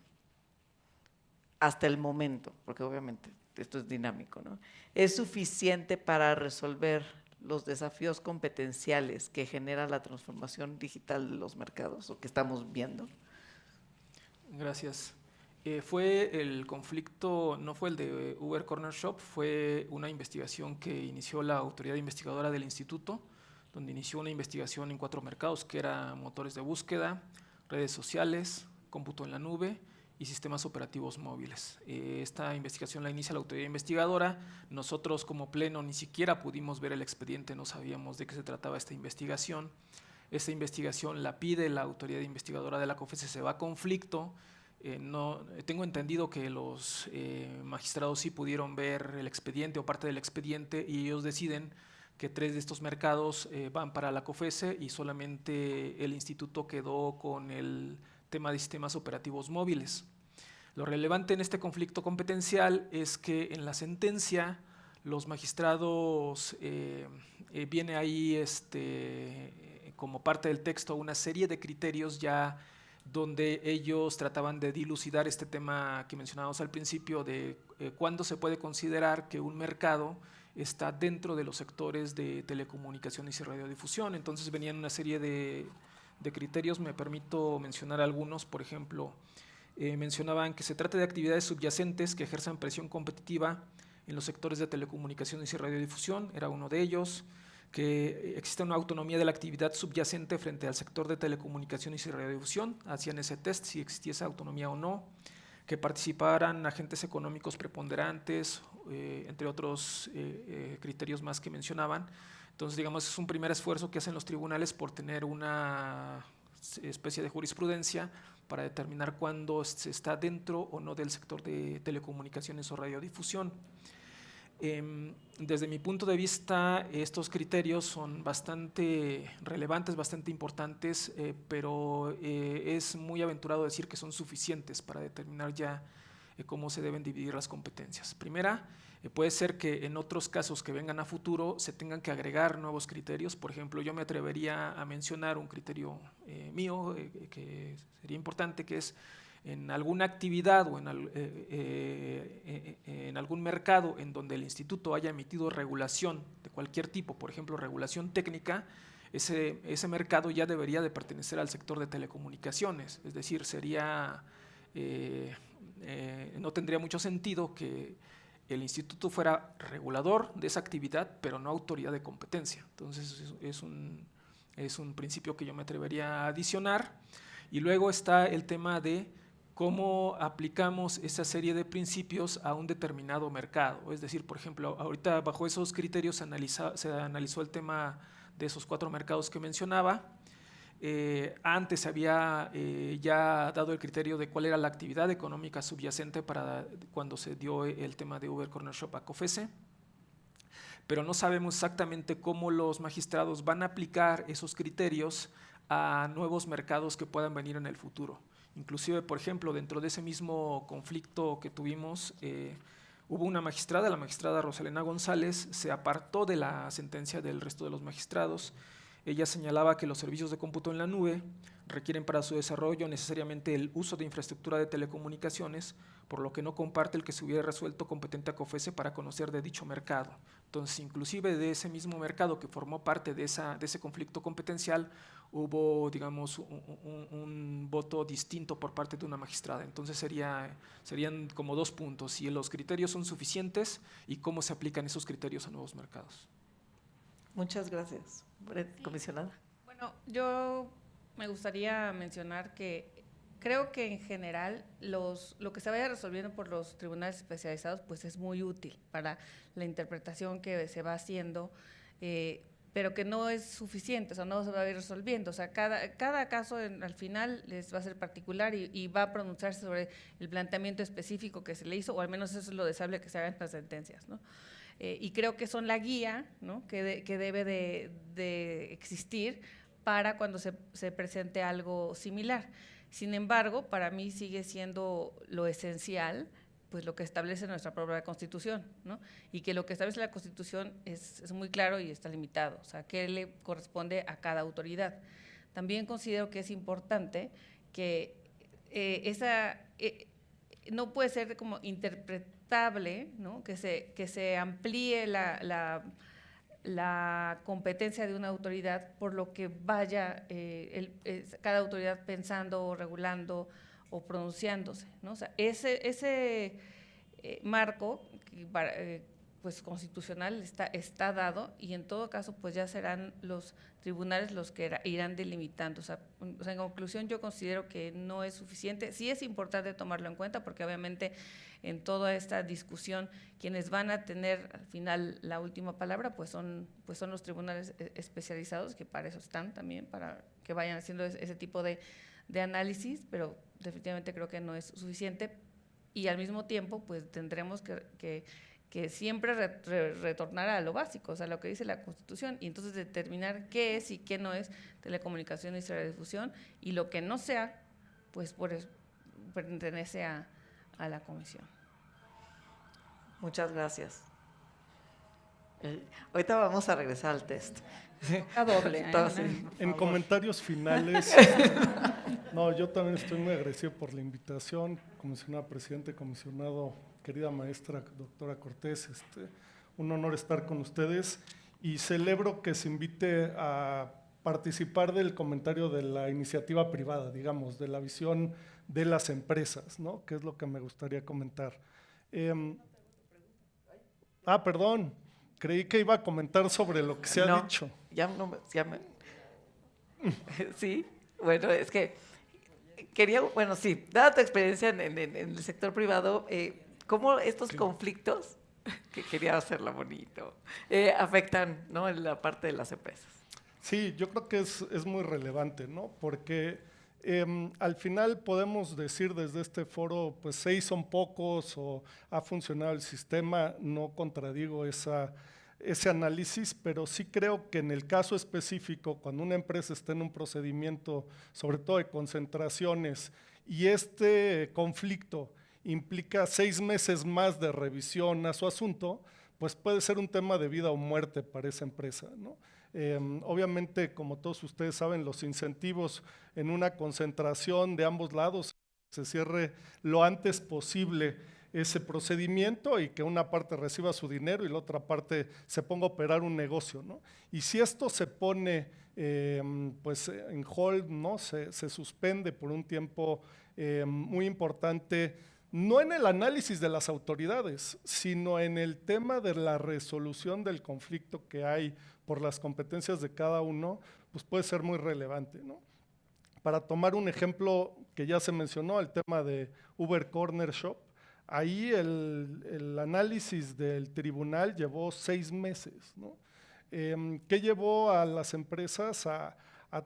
hasta el momento, porque obviamente esto es dinámico, ¿no?, es suficiente para resolver los desafíos competenciales que genera la transformación digital de los mercados o que estamos viendo? Gracias. Fue el conflicto, no fue el de Uber Corner Shop, fue una investigación que inició la autoridad investigadora del instituto, donde inició una investigación en 4 mercados, que eran motores de búsqueda, redes sociales, cómputo en la nube y sistemas operativos móviles. Esta investigación la inicia la autoridad investigadora. Nosotros como pleno ni siquiera pudimos ver el expediente, no sabíamos de qué se trataba esta investigación. Esta investigación la pide la autoridad investigadora de la COFECE, se va a conflicto. Tengo entendido que los magistrados sí pudieron ver el expediente o parte del expediente, y ellos deciden que 3 de estos mercados van para la COFECE y solamente el instituto quedó con el tema de sistemas operativos móviles. Lo relevante en este conflicto competencial es que en la sentencia los magistrados, viene ahí como parte del texto una serie de criterios ya donde ellos trataban de dilucidar este tema que mencionábamos al principio de cuándo se puede considerar que un mercado está dentro de los sectores de telecomunicaciones y radiodifusión. Entonces venían una serie de criterios, me permito mencionar algunos. Por ejemplo, mencionaban que se trata de actividades subyacentes que ejerzan presión competitiva en los sectores de telecomunicaciones y radiodifusión, era uno de ellos, que existe una autonomía de la actividad subyacente frente al sector de telecomunicaciones y radiodifusión, hacían ese test si existía esa autonomía o no, que participaran agentes económicos preponderantes, entre otros criterios más que mencionaban. Entonces, digamos, es un primer esfuerzo que hacen los tribunales por tener una especie de jurisprudencia para determinar cuándo se está dentro o no del sector de telecomunicaciones o radiodifusión. Desde mi punto de vista, estos criterios son bastante relevantes, bastante importantes, pero es muy aventurado decir que son suficientes para determinar ya cómo se deben dividir las competencias. Primera, puede ser que en otros casos que vengan a futuro se tengan que agregar nuevos criterios. Por ejemplo, yo me atrevería a mencionar un criterio mío que sería importante, que es en alguna actividad o en algún mercado en donde el instituto haya emitido regulación de cualquier tipo, por ejemplo, regulación técnica, ese mercado ya debería de pertenecer al sector de telecomunicaciones, es decir, sería, no tendría mucho sentido que el instituto fuera regulador de esa actividad, pero no autoridad de competencia. Entonces es un principio que yo me atrevería a adicionar. Y luego está el tema de cómo aplicamos esa serie de principios a un determinado mercado. Es decir, por ejemplo, ahorita bajo esos criterios se analizó el tema de esos 4 mercados que mencionaba. Antes se había ya dado el criterio de cuál era la actividad económica subyacente para cuando se dio el tema de Uber Corner Shop a COFECE, pero no sabemos exactamente cómo los magistrados van a aplicar esos criterios a nuevos mercados que puedan venir en el futuro. Inclusive, por ejemplo, dentro de ese mismo conflicto que tuvimos, hubo una magistrada, la magistrada Rosalena González, se apartó de la sentencia del resto de los magistrados. Ella señalaba que los servicios de cómputo en la nube requieren para su desarrollo necesariamente el uso de infraestructura de telecomunicaciones, por lo que no comparte el que se hubiera resuelto competente a COFECE para conocer de dicho mercado. Entonces, inclusive de ese mismo mercado que formó parte de ese conflicto competencial, hubo, digamos, un voto distinto por parte de una magistrada. Entonces serían como 2 puntos, si los criterios son suficientes y cómo se aplican esos criterios a nuevos mercados. Muchas gracias, comisionada. Bueno, yo me gustaría mencionar que creo que en general lo que se vaya resolviendo por los tribunales especializados pues es muy útil para la interpretación que se va haciendo, pero que no es suficiente, o sea, no se va a ir resolviendo. O sea, cada caso al final les va a ser particular y va a pronunciarse sobre el planteamiento específico que se le hizo, o al menos eso es lo deseable que se haga en las sentencias, ¿no? Y creo que son la guía, ¿no?, que debe de existir para cuando se presente algo similar. Sin embargo, para mí sigue siendo lo esencial, pues lo que establece nuestra propia Constitución, ¿no? Y que lo que establece la Constitución es muy claro y está limitado, o sea, qué le corresponde a cada autoridad. También considero que es importante que no puede ser como interpretable, ¿no?, que se amplíe la competencia de una autoridad por lo que vaya cada autoridad pensando o regulando o pronunciándose, ¿no? O sea, ese marco pues constitucional está dado, y en todo caso pues ya serán los tribunales los que irán delimitando. O sea, en conclusión, yo considero que no es suficiente. Sí es importante tomarlo en cuenta, porque obviamente en toda esta discusión quienes van a tener al final la última palabra pues son los tribunales especializados, que para eso están también, para que vayan haciendo ese tipo de análisis, pero definitivamente creo que no es suficiente. Y al mismo tiempo pues tendremos que siempre retornar a lo básico, o sea, lo que dice la Constitución, y entonces determinar qué es y qué no es telecomunicaciones y radiodifusión, y lo que no sea, pues pertenece a la Comisión. Muchas gracias. Ahorita vamos a regresar al test. A doble. En comentarios finales, no, yo también estoy muy agradecido por la invitación, comisionada presidente, comisionado, querida maestra, doctora Cortés, un honor estar con ustedes, y celebro que se invite a participar del comentario de la iniciativa privada, digamos, de la visión de las empresas, ¿no?, que es lo que me gustaría comentar. Perdón, creí que iba a comentar sobre lo que se ha dicho. Sí, bueno, es que quería, bueno, sí, dada tu experiencia en el sector privado, ¿cómo estos conflictos, que quería hacerlo bonito, afectan, ¿no?, en la parte de las empresas? Sí, yo creo que es muy relevante, ¿no?, porque Al final podemos decir desde este foro, pues 6 son pocos o ha funcionado el sistema, no contradigo ese análisis, pero sí creo que en el caso específico, cuando una empresa está en un procedimiento, sobre todo de concentraciones, y este conflicto implica 6 meses más de revisión a su asunto, pues puede ser un tema de vida o muerte para esa empresa, ¿no? Obviamente, como todos ustedes saben, los incentivos en una concentración de ambos lados se cierre lo antes posible ese procedimiento y que una parte reciba su dinero y la otra parte se ponga a operar un negocio, ¿no? Y si esto se pone pues en hold, ¿no? Se suspende por un tiempo muy importante, no en el análisis de las autoridades, sino en el tema de la resolución del conflicto que hay por las competencias de cada uno, pues puede ser muy relevante, ¿no? Para tomar un ejemplo que ya se mencionó, el tema de Uber Corner Shop, ahí el análisis del tribunal llevó 6 meses, ¿no? ¿Qué llevó a las empresas a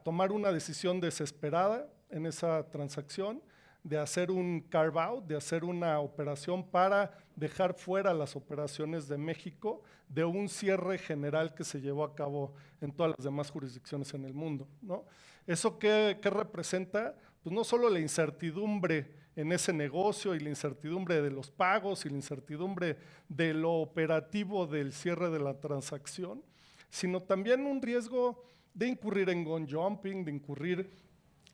tomar una decisión desesperada en esa transacción? De hacer un carve-out, de hacer una operación para dejar fuera las operaciones de México de un cierre general que se llevó a cabo en todas las demás jurisdicciones en el mundo, ¿no? ¿Eso qué representa? Pues no solo la incertidumbre en ese negocio y la incertidumbre de los pagos y la incertidumbre de lo operativo del cierre de la transacción, sino también un riesgo de incurrir en gun jumping, de incurrir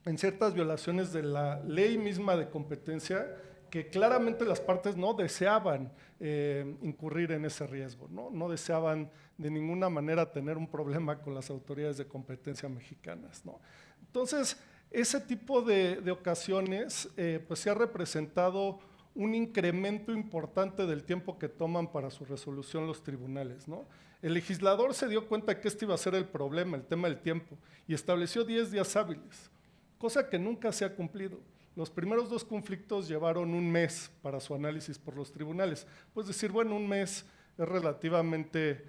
en ciertas violaciones de la ley misma de competencia que claramente las partes no deseaban incurrir en ese riesgo, ¿no? No deseaban de ninguna manera tener un problema con las autoridades de competencia mexicanas, ¿no? Entonces, ese tipo de ocasiones pues se ha representado un incremento importante del tiempo que toman para su resolución los tribunales, ¿no? El legislador se dio cuenta que este iba a ser el problema, el tema del tiempo, y estableció 10 días hábiles, cosa que nunca se ha cumplido. Los primeros 2 conflictos llevaron 1 mes para su análisis por los tribunales. Pues decir, bueno, 1 mes es relativamente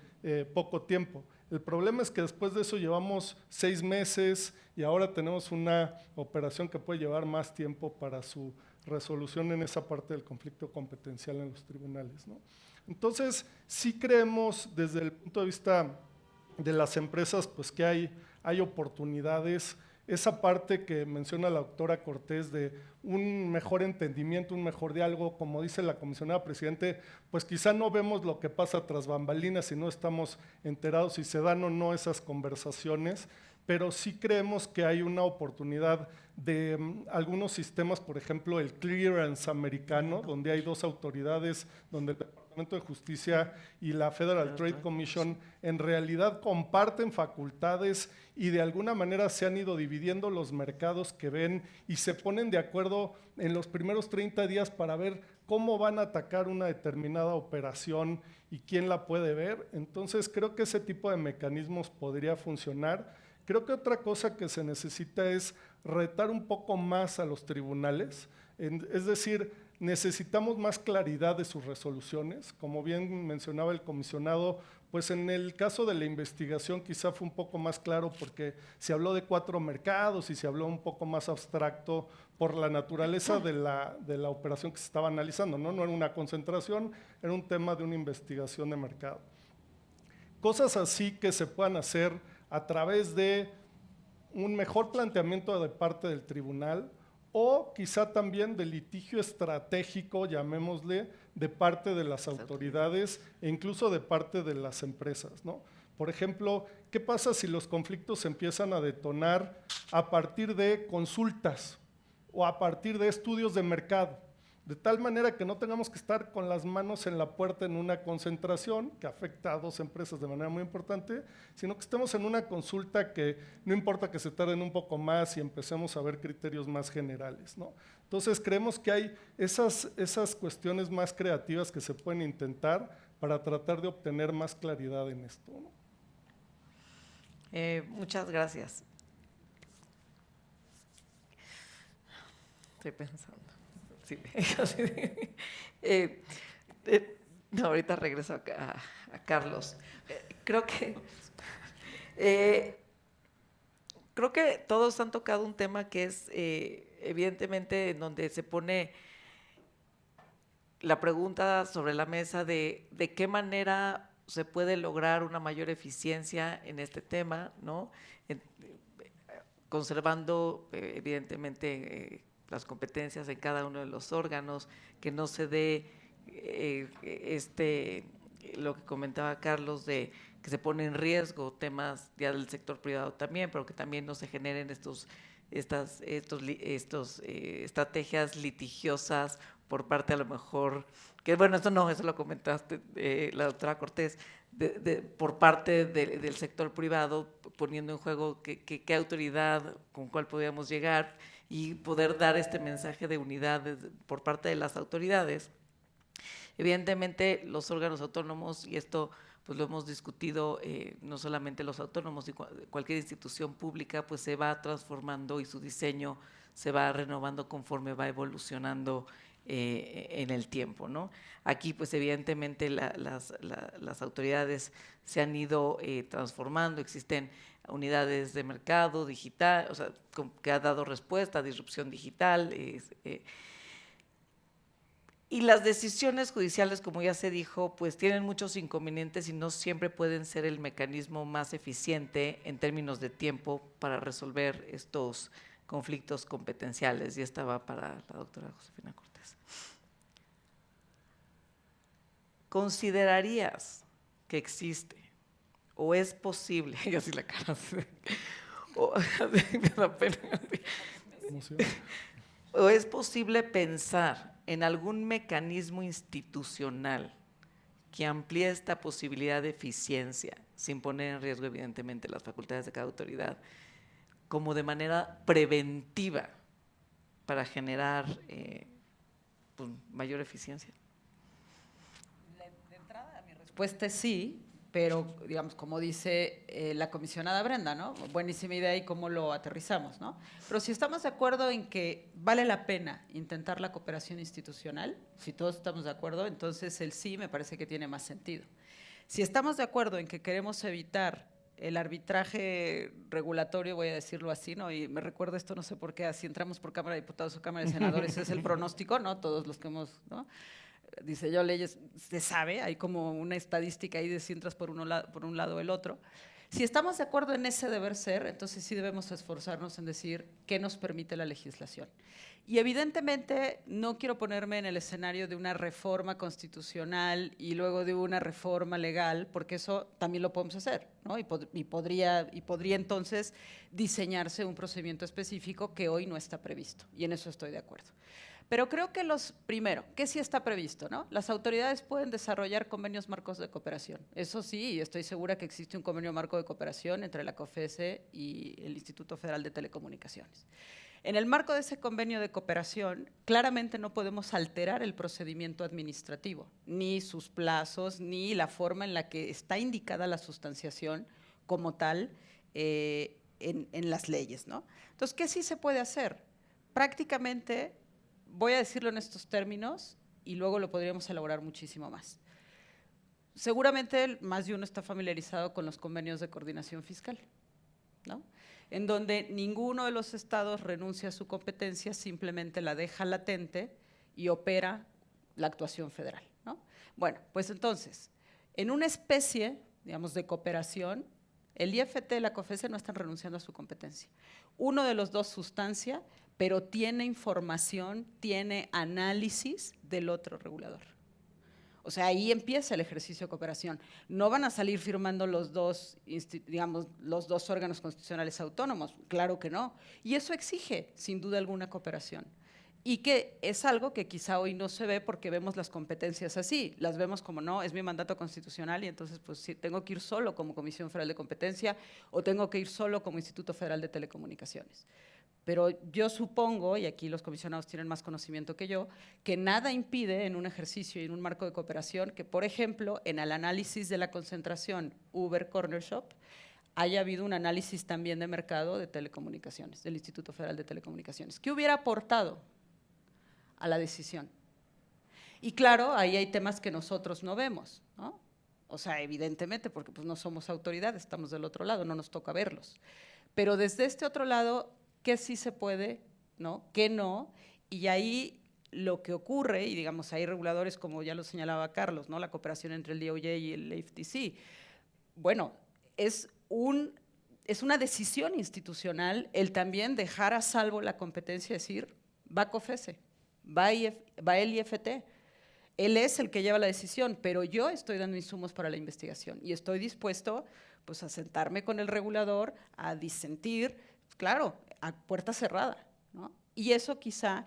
poco tiempo. El problema es que después de eso llevamos 6 meses y ahora tenemos una operación que puede llevar más tiempo para su resolución en esa parte del conflicto competencial en los tribunales, ¿no? Entonces, sí creemos desde el punto de vista de las empresas, pues que hay oportunidades. Esa parte que menciona la doctora Cortés de un mejor entendimiento, un mejor diálogo, como dice la comisionada presidente, pues quizá no vemos lo que pasa tras bambalinas y no estamos enterados si se dan o no esas conversaciones, pero sí creemos que hay una oportunidad de algunos sistemas, por ejemplo, el clearance americano, donde hay 2 autoridades, donde el Departamento de Justicia y la Federal Trade Commission en realidad comparten facultades y de alguna manera se han ido dividiendo los mercados que ven y se ponen de acuerdo en los primeros 30 días para ver cómo van a atacar una determinada operación y quién la puede ver. Entonces creo que ese tipo de mecanismos podría funcionar. Creo que otra cosa que se necesita es retar un poco más a los tribunales, es decir, necesitamos más claridad de sus resoluciones. Como bien mencionaba el comisionado, pues en el caso de la investigación quizá fue un poco más claro porque se habló de 4 mercados y se habló un poco más abstracto por la naturaleza de la operación que se estaba analizando, ¿no? No era una concentración, era un tema de una investigación de mercado. Cosas así que se puedan hacer a través de un mejor planteamiento de parte del tribunal o quizá también de litigio estratégico, llamémosle, de parte de las autoridades e incluso de parte de las empresas, ¿no? Por ejemplo, ¿qué pasa si los conflictos se empiezan a detonar a partir de consultas o a partir de estudios de mercado? De tal manera que no tengamos que estar con las manos en la puerta en una concentración que afecta a 2 empresas de manera muy importante, sino que estemos en una consulta que no importa que se tarden un poco más y empecemos a ver criterios más generales, ¿no? Entonces creemos que hay esas cuestiones más creativas que se pueden intentar para tratar de obtener más claridad en esto, ¿no? Muchas gracias. Estoy pensando. Sí, no, ahorita regreso a Carlos. Creo que creo que todos han tocado un tema que es evidentemente en donde se pone la pregunta sobre la mesa de qué manera se puede lograr una mayor eficiencia en este tema, ¿no? Conservando evidentemente las competencias en cada uno de los órganos, que no se dé lo que comentaba Carlos, de que se pone en riesgo temas ya del sector privado también, pero que también no se generen estrategias litigiosas por parte a lo mejor, que bueno, eso lo comentaste la doctora Cortés, por parte del sector privado, poniendo en juego qué autoridad, con cuál podríamos llegar y poder dar este mensaje de unidad por parte de las autoridades. Evidentemente los órganos autónomos, y esto pues lo hemos discutido, no solamente los autónomos, y cualquier institución pública pues se va transformando y su diseño se va renovando conforme va evolucionando en el tiempo, ¿no? Aquí pues evidentemente las autoridades se han ido transformando, existen unidades de mercado digital, o sea, que ha dado respuesta a disrupción digital, y las decisiones judiciales, como ya se dijo, pues tienen muchos inconvenientes y no siempre pueden ser el mecanismo más eficiente en términos de tiempo para resolver estos conflictos competenciales. Y esta va para la doctora Josefina Cortés. ¿Considerarías que existe o es posible, y así la cara, me da pena, o es posible pensar en algún mecanismo institucional que amplíe esta posibilidad de eficiencia, sin poner en riesgo evidentemente las facultades de cada autoridad, como de manera preventiva para generar pues, mayor eficiencia? De entrada, mi respuesta es sí, pero digamos, como dice la comisionada Brenda, ¿no? Buenísima idea y cómo lo aterrizamos, ¿no? Pero si estamos de acuerdo en que vale la pena intentar la cooperación institucional, si todos estamos de acuerdo, entonces el sí me parece que tiene más sentido. Si estamos de acuerdo en que queremos evitar el arbitraje regulatorio, voy a decirlo así, ¿no? Y me recuerdo esto, no sé por qué, así entramos por Cámara de Diputados o Cámara de Senadores, es el pronóstico, ¿no? Todos los que hemos, ¿no? Diseñó leyes, se sabe, hay como una estadística ahí de si entras por un lado o el otro. Si estamos de acuerdo en ese deber ser, entonces sí debemos esforzarnos en decir qué nos permite la legislación. Y evidentemente no quiero ponerme en el escenario de una reforma constitucional y luego de una reforma legal, porque eso también lo podemos hacer, ¿no? Y podría entonces diseñarse un procedimiento específico que hoy no está previsto, y en eso estoy de acuerdo. Pero creo que primero, que sí está previsto, ¿no? Las autoridades pueden desarrollar convenios marcos de cooperación. Eso sí, y estoy segura que existe un convenio marco de cooperación entre la COFESE y el Instituto Federal de Telecomunicaciones. En el marco de ese convenio de cooperación, claramente no podemos alterar el procedimiento administrativo, ni sus plazos, ni la forma en la que está indicada la sustanciación como tal en las leyes, ¿no? Entonces, ¿qué sí se puede hacer? Prácticamente, voy a decirlo en estos términos y luego lo podríamos elaborar muchísimo más. Seguramente más de uno está familiarizado con los convenios de coordinación fiscal, ¿no? En donde ninguno de los estados renuncia a su competencia, simplemente la deja latente y opera la actuación federal, ¿no? Bueno, pues entonces, en una especie, digamos, de cooperación, el IFT y la COFESE no están renunciando a su competencia. Uno de los dos sustancia, pero tiene información, tiene análisis del otro regulador. O sea, ahí empieza el ejercicio de cooperación. No van a salir firmando los dos, digamos, los dos órganos constitucionales autónomos, claro que no. Y eso exige, sin duda alguna, cooperación. Y que es algo que quizá hoy no se ve porque vemos las competencias así, las vemos como no, es mi mandato constitucional y entonces pues sí, tengo que ir solo como Comisión Federal de Competencia o tengo que ir solo como Instituto Federal de Telecomunicaciones. Pero yo supongo, y aquí los comisionados tienen más conocimiento que yo, que nada impide en un ejercicio y en un marco de cooperación que, por ejemplo, en el análisis de la concentración Uber Corner Shop, haya habido un análisis también de mercado de telecomunicaciones, del Instituto Federal de Telecomunicaciones. ¿Qué hubiera aportado a la decisión? Y claro, ahí hay temas que nosotros no vemos, ¿no? O sea, evidentemente, porque pues no somos autoridades, estamos del otro lado, no nos toca verlos. pero desde este otro lado, ¿qué sí se puede, ¿no? ¿Qué no? Y ahí lo que ocurre, y digamos, hay reguladores como ya lo señalaba Carlos, ¿no? La cooperación entre el DOJ y el FTC. Bueno, es una decisión institucional el también dejar a salvo la competencia, decir, va COFESE, va el IFT. Él es el que lleva la decisión, pero yo estoy dando insumos para la investigación y estoy dispuesto pues, a sentarme con el regulador, a disentir, claro, a puerta cerrada, ¿no? Y eso quizá,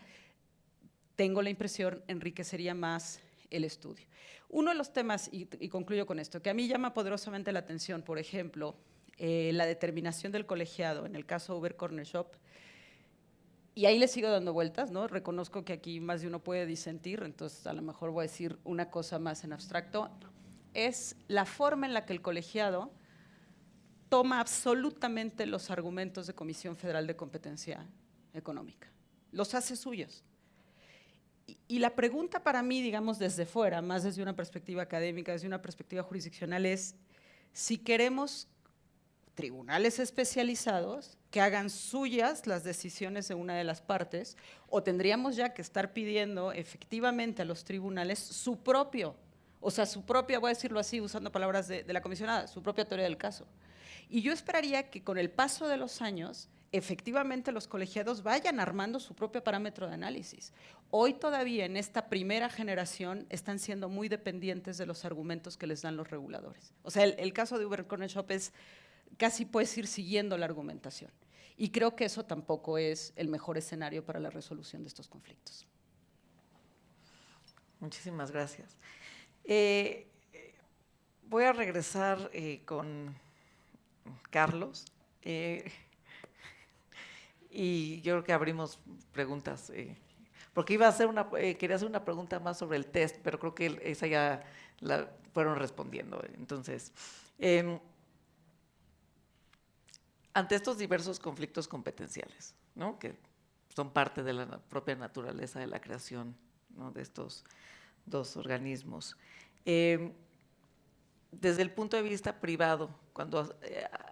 tengo la impresión, enriquecería más el estudio. Uno de los temas, y concluyo con esto, que a mí llama poderosamente la atención, por ejemplo, la determinación del colegiado, en el caso Uber Corner Shop, y ahí le sigo dando vueltas, ¿no? Reconozco que aquí más de uno puede disentir, entonces a lo mejor voy a decir una cosa más en abstracto, es la forma en la que el colegiado toma absolutamente los argumentos de Comisión Federal de Competencia Económica, los hace suyos. Y la pregunta para mí, digamos, desde fuera, más desde una perspectiva académica, desde una perspectiva jurisdiccional, es si queremos tribunales especializados que hagan suyas las decisiones de una de las partes, o tendríamos ya que estar pidiendo efectivamente a los tribunales su propia, voy a decirlo así, usando palabras de la comisionada, su propia teoría del caso. Y yo esperaría que con el paso de los años, efectivamente los colegiados vayan armando su propio parámetro de análisis. Hoy todavía en esta primera generación están siendo muy dependientes de los argumentos que les dan los reguladores. O sea, el caso de Uber Corner Shop es casi puedes ir siguiendo la argumentación. Y creo que eso tampoco es el mejor escenario para la resolución de estos conflictos. Muchísimas gracias. Voy a regresar con Carlos. Y yo creo que abrimos preguntas. Porque quería hacer una pregunta más sobre el test, pero creo que esa ya la fueron respondiendo. Entonces, ante estos diversos conflictos competenciales, ¿no? Que son parte de la propia naturaleza de la creación, ¿no? De estos dos organismos. Desde el punto de vista privado, cuando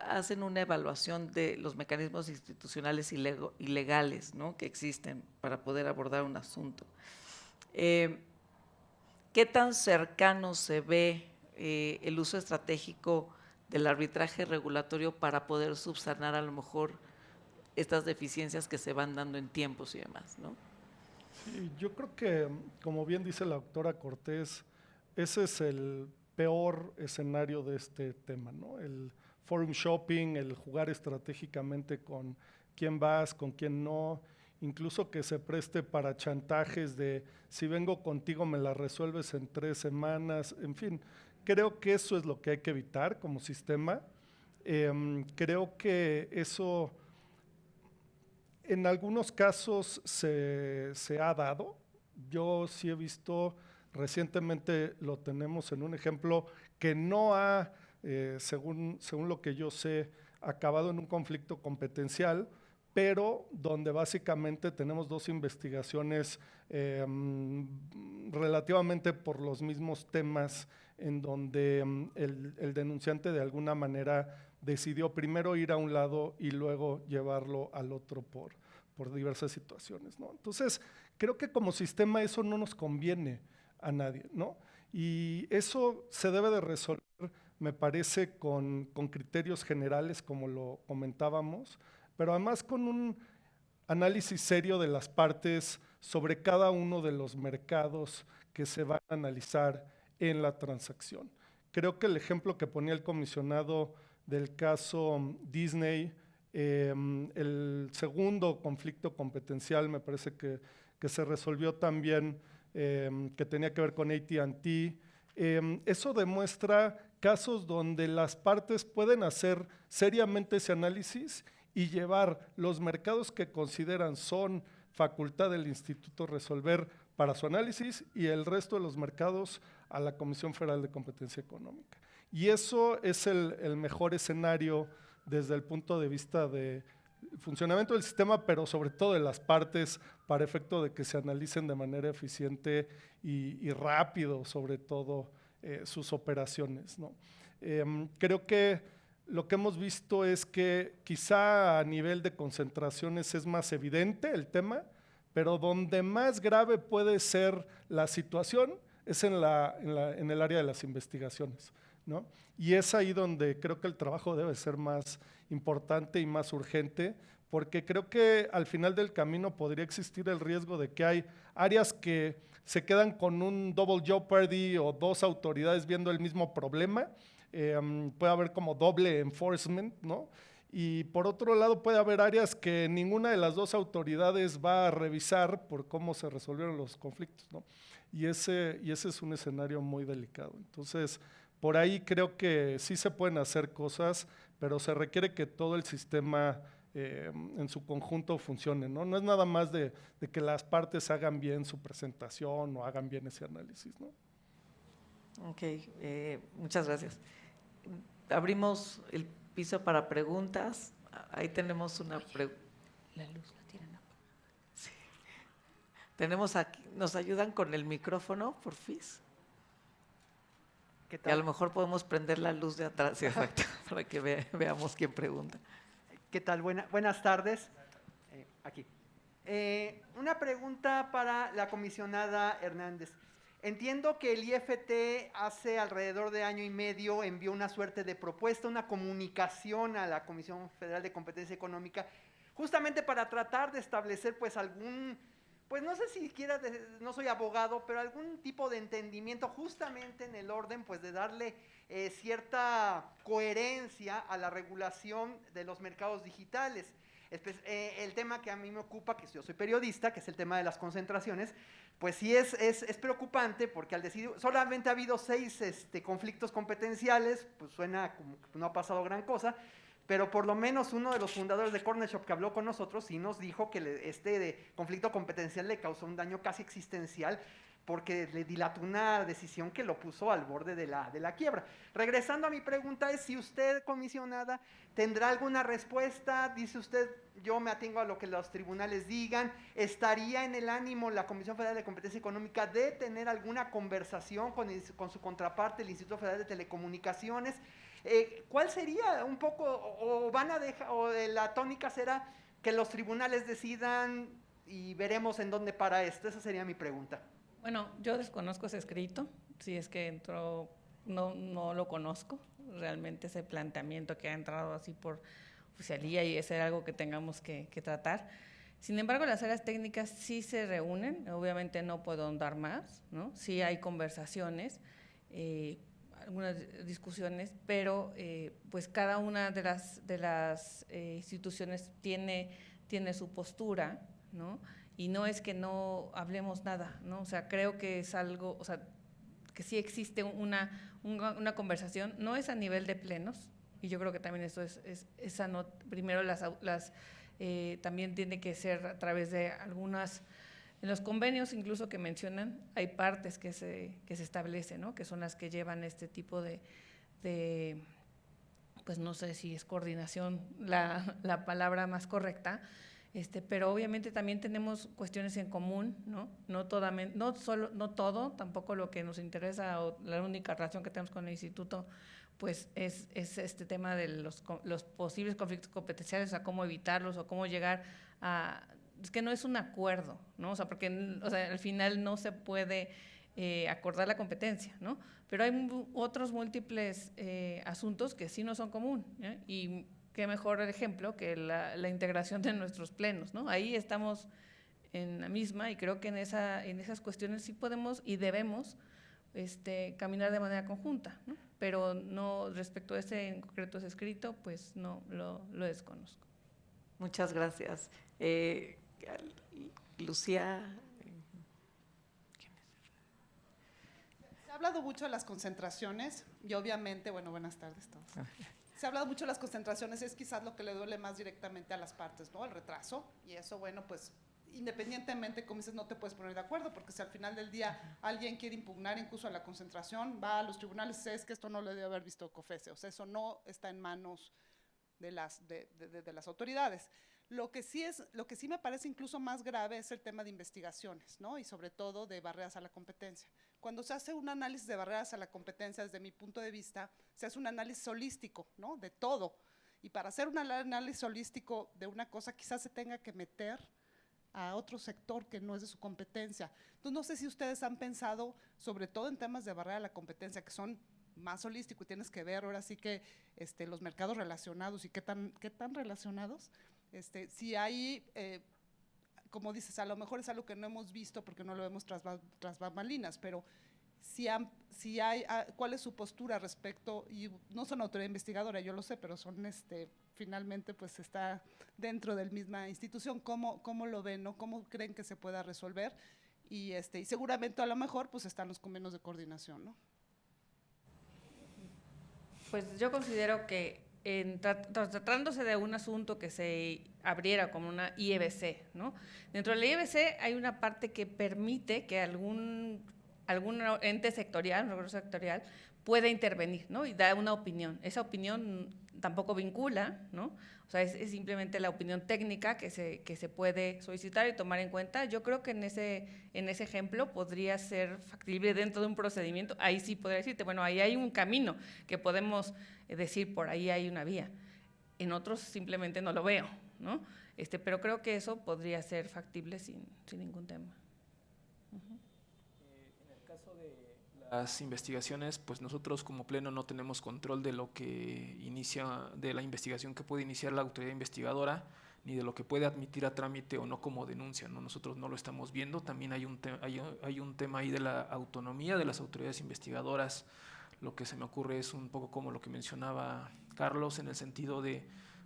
hacen una evaluación de los mecanismos institucionales y legales, ¿no? Que existen para poder abordar un asunto, ¿qué tan cercano se ve el uso estratégico del arbitraje regulatorio para poder subsanar a lo mejor estas deficiencias que se van dando en tiempos y demás, ¿no? Sí, yo creo que, como bien dice la doctora Cortés, ese es el peor escenario de este tema, ¿no? El forum shopping, el jugar estratégicamente con quién vas, con quién no, incluso que se preste para chantajes de si vengo contigo me la resuelves en 3 semanas, en fin. Creo que eso es lo que hay que evitar como sistema. Creo que eso en algunos casos se ha dado. Yo sí he visto, recientemente lo tenemos en un ejemplo que no ha, según lo que yo sé, acabado en un conflicto competencial, pero donde básicamente tenemos 2 investigaciones relativamente por los mismos temas, en donde el denunciante de alguna manera decidió primero ir a un lado y luego llevarlo al otro por diversas situaciones, ¿no? Entonces, creo que como sistema eso no nos conviene a nadie, ¿no? Y eso se debe de resolver, me parece, con criterios generales, como lo comentábamos, pero además con un análisis serio de las partes sobre cada uno de los mercados que se van a analizar en la transacción. Creo que el ejemplo que ponía el comisionado del caso Disney, el segundo conflicto competencial me parece que se resolvió también, que tenía que ver con AT&T. Eso demuestra casos donde las partes pueden hacer seriamente ese análisis y llevar los mercados que consideran son facultad del instituto resolver para su análisis y el resto de los mercados a la Comisión Federal de Competencia Económica. Y eso es el mejor escenario desde el punto de vista de funcionamiento del sistema, pero sobre todo de las partes, para efecto de que se analicen de manera eficiente y rápido, sobre todo, sus operaciones, ¿no? Creo que lo que hemos visto es que quizá a nivel de concentraciones es más evidente el tema, pero donde más grave puede ser la situación es en el área de las investigaciones, ¿no? Y es ahí donde creo que el trabajo debe ser más importante y más urgente, porque creo que al final del camino podría existir el riesgo de que hay áreas que se quedan con un double jeopardy o dos autoridades viendo el mismo problema. Puede haber como doble enforcement, ¿no? Y por otro lado puede haber áreas que ninguna de las dos autoridades va a revisar por cómo se resolvieron los conflictos, ¿no? Y ese es un escenario muy delicado. Entonces, por ahí creo que sí se pueden hacer cosas, pero se requiere que todo el sistema en su conjunto funcione, ¿no? No es nada más de que las partes hagan bien su presentación o hagan bien ese análisis, ¿no? Ok, muchas gracias. Abrimos el piso para preguntas. Ahí tenemos una pregunta. La luz la tienen apagada. Sí. Tenemos aquí, ¿nos ayudan con el micrófono, porfis? ¿Qué Y a lo tal? mejor podemos prender la luz de atrás, sí, exacto, para que veamos quién pregunta. ¿Qué tal? Buenas tardes. Aquí. Una pregunta para la comisionada Hernández. Entiendo que el IFT hace alrededor de año y medio envió una suerte de propuesta, una comunicación a la Comisión Federal de Competencia Económica, justamente para tratar de establecer pues algún, pues no sé si siquiera, no soy abogado, pero algún tipo de entendimiento justamente en el orden pues de darle cierta coherencia a la regulación de los mercados digitales. El tema que a mí me ocupa, que yo soy periodista, que es el tema de las concentraciones, pues sí es preocupante porque al decidir, solamente ha habido 6 conflictos competenciales, pues suena como que no ha pasado gran cosa, pero por lo menos uno de los fundadores de Corner Shop que habló con nosotros sí nos dijo que este conflicto competencial le causó un daño casi existencial porque le dilató una decisión que lo puso al borde de la quiebra. Regresando a mi pregunta es si usted, comisionada, tendrá alguna respuesta. Dice usted, yo me atengo a lo que los tribunales digan. ¿Estaría en el ánimo la Comisión Federal de Competencia Económica de tener alguna conversación con su contraparte, el Instituto Federal de Telecomunicaciones? ¿Cuál sería un poco, o van a dejar, o la tónica será que los tribunales decidan y veremos en dónde para esto? Esa sería mi pregunta. Bueno, yo desconozco ese escrito, si es que entró, no lo conozco, realmente ese planteamiento que ha entrado así por oficialía y es algo que tengamos que tratar. Sin embargo, las áreas técnicas sí se reúnen, obviamente no puedo ahondar más, ¿no? Sí hay conversaciones, algunas discusiones, pero pues cada una de las instituciones tiene su postura, ¿no? Y no es que no hablemos nada, ¿no? O sea, creo que es algo, o sea, que sí existe una conversación, no es a nivel de plenos, y yo creo que también eso esa no, primero también tiene que ser a través de algunas, en los convenios incluso que mencionan, hay partes que se establecen, ¿no? Que son las que llevan este tipo de pues no sé si es coordinación la palabra más correcta, pero obviamente también tenemos cuestiones en común, ¿no? No todo, tampoco lo que nos interesa o la única relación que tenemos con el instituto, pues es este tema de los posibles conflictos competenciales, a cómo evitarlos o cómo llegar a, es que no es un acuerdo, ¿no? O sea, porque al final no se puede acordar la competencia, ¿no? Pero hay otros múltiples asuntos que sí no son común, ¿eh? Y qué mejor ejemplo que la integración de nuestros plenos, ¿no? Ahí estamos en la misma y creo que en esas cuestiones sí podemos y debemos caminar de manera conjunta, ¿no? Pero no respecto a ese en concreto ese escrito, pues no lo desconozco. Muchas gracias. Lucía. Se ha hablado mucho de las concentraciones y obviamente, bueno, buenas tardes a todos. Se ha hablado mucho de las concentraciones, es quizás lo que le duele más directamente a las partes, ¿no? El retraso, y eso, bueno, pues independientemente, como dices, no te puedes poner de acuerdo, porque si al final del día alguien quiere impugnar incluso a la concentración, va a los tribunales, es que esto no lo debe haber visto COFESE, o sea, eso no está en manos de las autoridades. Lo que sí me parece incluso más grave es el tema de investigaciones, ¿no? Y sobre todo de barreras a la competencia. cuando se hace un análisis de barreras a la competencia, desde mi punto de vista, se hace un análisis holístico, ¿no? De todo. Y para hacer un análisis holístico de una cosa, quizás se tenga que meter a otro sector que no es de su competencia. Entonces, no sé si ustedes han pensado, sobre todo en temas de barrera a la competencia, que son más holísticos y tienes que ver ahora sí que los mercados relacionados y qué tan relacionados, si hay, como dices, a lo mejor es algo que no hemos visto porque no lo vemos tras bambalinas, pero si hay, ¿cuál es su postura respecto? Y no son autoridad investigadora, yo lo sé, pero son, finalmente, pues está dentro de la misma institución. ¿Cómo lo ven, no? ¿Cómo creen que se pueda resolver? Y seguramente a lo mejor, pues están los convenios de coordinación, ¿no? Pues yo considero que tratándose de un asunto que se abriera como una IEBC, ¿no? Dentro de la IEBC hay una parte que permite que algún ente sectorial, un órgano sectorial, pueda intervenir, ¿no? Y da una opinión. Esa opinión tampoco vincula, ¿no? O sea, es simplemente la opinión técnica que se puede solicitar y tomar en cuenta. Yo creo que en ese ejemplo podría ser factible dentro de un procedimiento. Ahí sí podría decirte, bueno, ahí hay un camino que podemos decir, por ahí hay una vía. En otros simplemente no lo veo, ¿no? Pero creo que eso podría ser factible sin ningún tema. En el caso de las investigaciones, pues nosotros como Pleno no tenemos control de lo que inicia, de la investigación que puede iniciar la autoridad investigadora, ni de lo que puede admitir a trámite o no como denuncia, ¿no? Nosotros no lo estamos viendo. También hay un tema ahí de la autonomía de las autoridades investigadoras. Lo que se me ocurre es un poco como lo que mencionaba Carlos, en el sentido de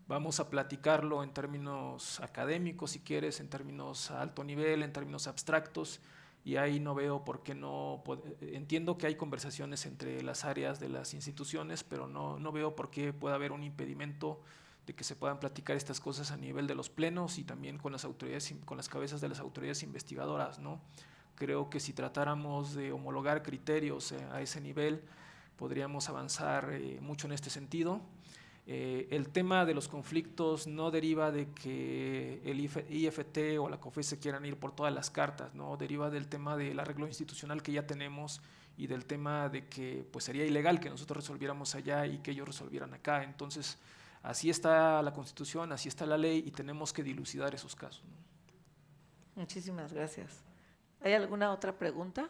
vamos a platicarlo en términos académicos, si quieres, en términos a alto nivel, en términos abstractos, y ahí no veo por qué no. Entiendo que hay conversaciones entre las áreas de las instituciones, pero no veo por qué pueda haber un impedimento de que se puedan platicar estas cosas a nivel de los plenos y también con las autoridades, con las cabezas de las autoridades investigadoras, ¿no? Creo que si tratáramos de homologar criterios a ese nivel, podríamos avanzar mucho en este sentido. El tema de los conflictos no deriva de que el IFT o la COFESE quieran ir por todas las cartas, ¿no? Deriva del tema del arreglo institucional que ya tenemos y del tema de que pues sería ilegal que nosotros resolviéramos allá y que ellos resolvieran acá. Entonces, así está la Constitución, así está la ley y tenemos que dilucidar esos casos, ¿no? Muchísimas gracias. ¿Hay alguna otra pregunta?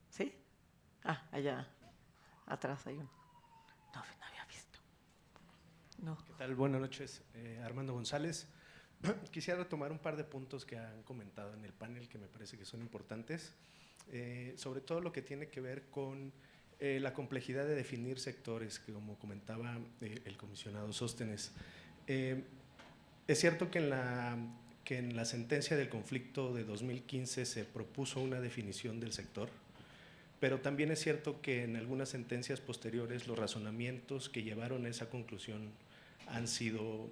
¿Sí? Allá atrás hay uno. No había visto. No. ¿Qué tal? Buenas noches, Armando González. Quisiera retomar un par de puntos que han comentado en el panel que me parece que son importantes, sobre todo lo que tiene que ver con la complejidad de definir sectores, que como comentaba el comisionado Sóstenes. Es cierto que en la sentencia del conflicto de 2015 se propuso una definición del sector, pero también es cierto que en algunas sentencias posteriores los razonamientos que llevaron a esa conclusión han sido,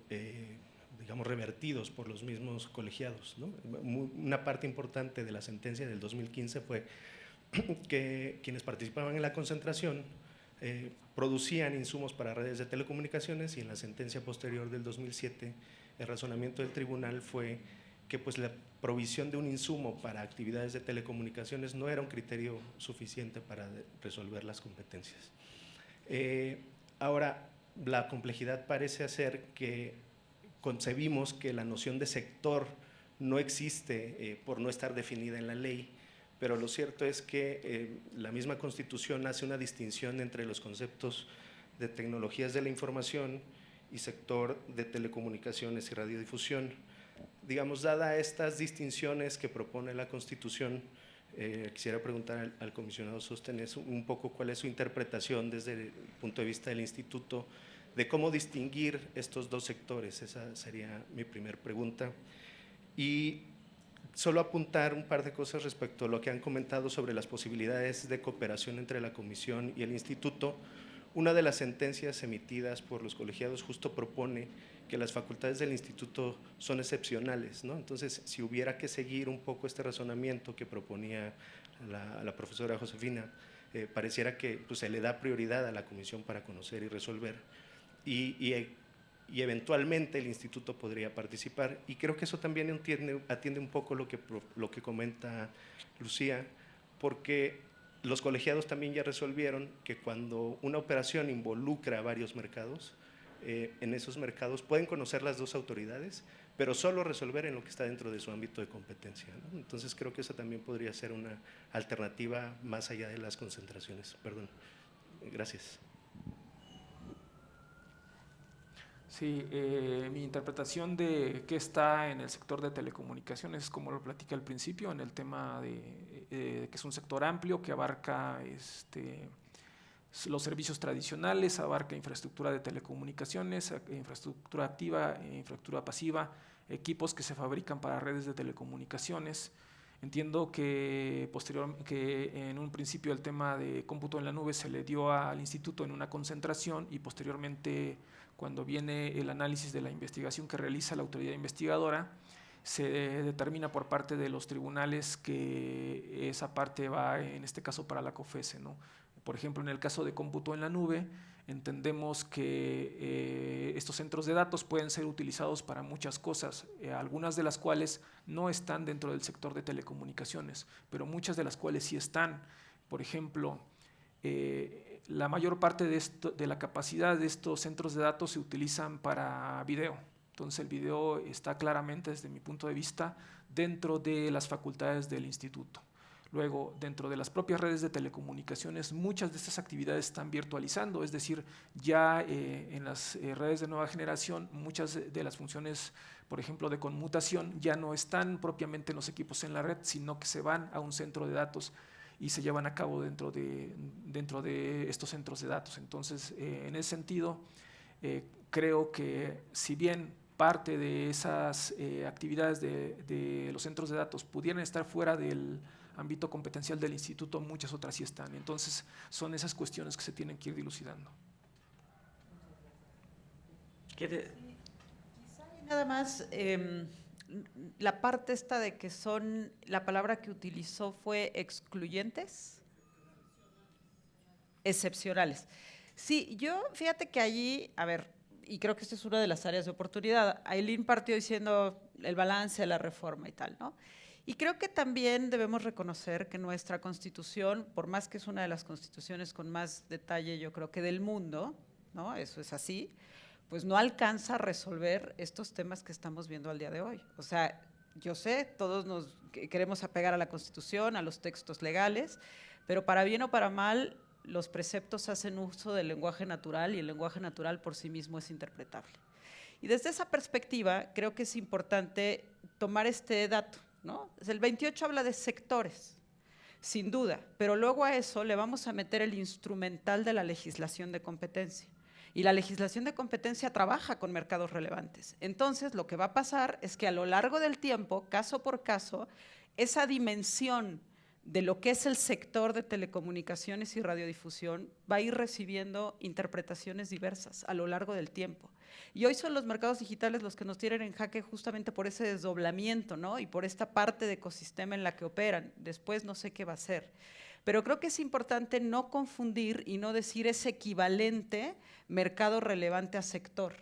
digamos, revertidos por los mismos colegiados, ¿no? Una parte importante de la sentencia del 2015 fue que quienes participaban en la concentración producían insumos para redes de telecomunicaciones, y en la sentencia posterior del 2007 el razonamiento del tribunal fue que pues la provisión de un insumo para actividades de telecomunicaciones no era un criterio suficiente para resolver las competencias. Ahora, la complejidad parece hacer que concebimos que la noción de sector no existe por no estar definida en la ley, pero lo cierto es que la misma Constitución hace una distinción entre los conceptos de tecnologías de la información y sector de telecomunicaciones y radiodifusión. Digamos, dada estas distinciones que propone la Constitución, quisiera preguntar al comisionado Sóstenes un poco cuál es su interpretación desde el punto de vista del instituto de cómo distinguir estos dos sectores. Esa sería mi primera pregunta. Y solo apuntar un par de cosas respecto a lo que han comentado sobre las posibilidades de cooperación entre la Comisión y el instituto. Una de las sentencias emitidas por los colegiados justo propone que las facultades del instituto son excepcionales, ¿no? Entonces, si hubiera que seguir un poco este razonamiento que proponía la profesora Josefina, pareciera que pues, se le da prioridad a la comisión para conocer y resolver, y eventualmente el instituto podría participar, y creo que eso también atiende un poco lo que comenta Lucía porque los colegiados también ya resolvieron que cuando una operación involucra a varios mercados, en esos mercados pueden conocer las dos autoridades, pero solo resolver en lo que está dentro de su ámbito de competencia, ¿no? Entonces creo que esa también podría ser una alternativa más allá de las concentraciones. Perdón. Gracias. Sí, mi interpretación de qué está en el sector de telecomunicaciones es como lo platiqué al principio, en el tema de que es un sector amplio que abarca los servicios tradicionales, abarca infraestructura de telecomunicaciones, infraestructura activa, infraestructura pasiva, equipos que se fabrican para redes de telecomunicaciones. Entiendo que en un principio el tema de cómputo en la nube se le dio al instituto en una concentración y posteriormente, cuando viene el análisis de la investigación que realiza la autoridad investigadora, se determina por parte de los tribunales que esa parte va, en este caso, para la COFESE, ¿no? Por ejemplo, en el caso de cómputo en la nube, entendemos que estos centros de datos pueden ser utilizados para muchas cosas, algunas de las cuales no están dentro del sector de telecomunicaciones, pero muchas de las cuales sí están. Por ejemplo, la mayor parte de la capacidad de estos centros de datos se utilizan para video. Entonces el video está claramente, desde mi punto de vista, dentro de las facultades del instituto. Luego, dentro de las propias redes de telecomunicaciones, muchas de estas actividades están virtualizando, es decir, ya en las redes de nueva generación, muchas de las funciones, por ejemplo, de conmutación, ya no están propiamente en los equipos en la red, sino que se van a un centro de datos y se llevan a cabo dentro de estos centros de datos. Entonces, en ese sentido, creo que si bien parte de esas actividades de los centros de datos pudieran estar fuera del ámbito competencial del instituto, muchas otras sí están. Entonces, son esas cuestiones que se tienen que ir dilucidando. ¿Quiere? Quizá nada más la parte esta de que son, la palabra que utilizó fue excluyentes, excepcionales. Sí, yo fíjate que allí, a ver, y creo que esta es una de las áreas de oportunidad. Ailín partió diciendo el balance de la reforma y tal, ¿no? Y creo que también debemos reconocer que nuestra Constitución, por más que es una de las constituciones con más detalle, yo creo que del mundo, ¿no? Eso es así, pues no alcanza a resolver estos temas que estamos viendo al día de hoy. O sea, yo sé, todos nos queremos apegar a la Constitución, a los textos legales, pero para bien o para mal, los preceptos hacen uso del lenguaje natural y el lenguaje natural por sí mismo es interpretable. Y desde esa perspectiva, creo que es importante tomar este dato, ¿no? El 28 habla de sectores, sin duda, pero luego a eso le vamos a meter el instrumental de la legislación de competencia. Y la legislación de competencia trabaja con mercados relevantes. Entonces, lo que va a pasar es que a lo largo del tiempo, caso por caso, esa dimensión de lo que es el sector de telecomunicaciones y radiodifusión va a ir recibiendo interpretaciones diversas a lo largo del tiempo. Y hoy son los mercados digitales los que nos tienen en jaque justamente por ese desdoblamiento, ¿no? Y por esta parte de ecosistema en la que operan. Después no sé qué va a ser. Pero creo que es importante no confundir y no decir es equivalente mercado relevante a sector.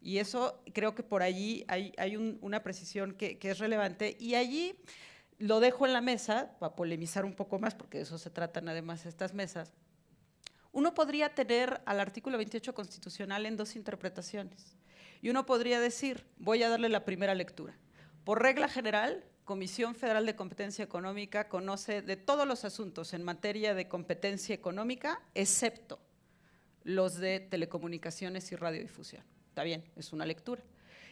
Y eso creo que por allí hay una precisión que es relevante. Y allí lo dejo en la mesa para polemizar un poco más, porque de eso se tratan además estas mesas. Uno podría tener al artículo 28 constitucional en dos interpretaciones. Y uno podría decir, voy a darle la primera lectura. Por regla general, Comisión Federal de Competencia Económica conoce de todos los asuntos en materia de competencia económica, excepto los de telecomunicaciones y radiodifusión. Está bien, es una lectura.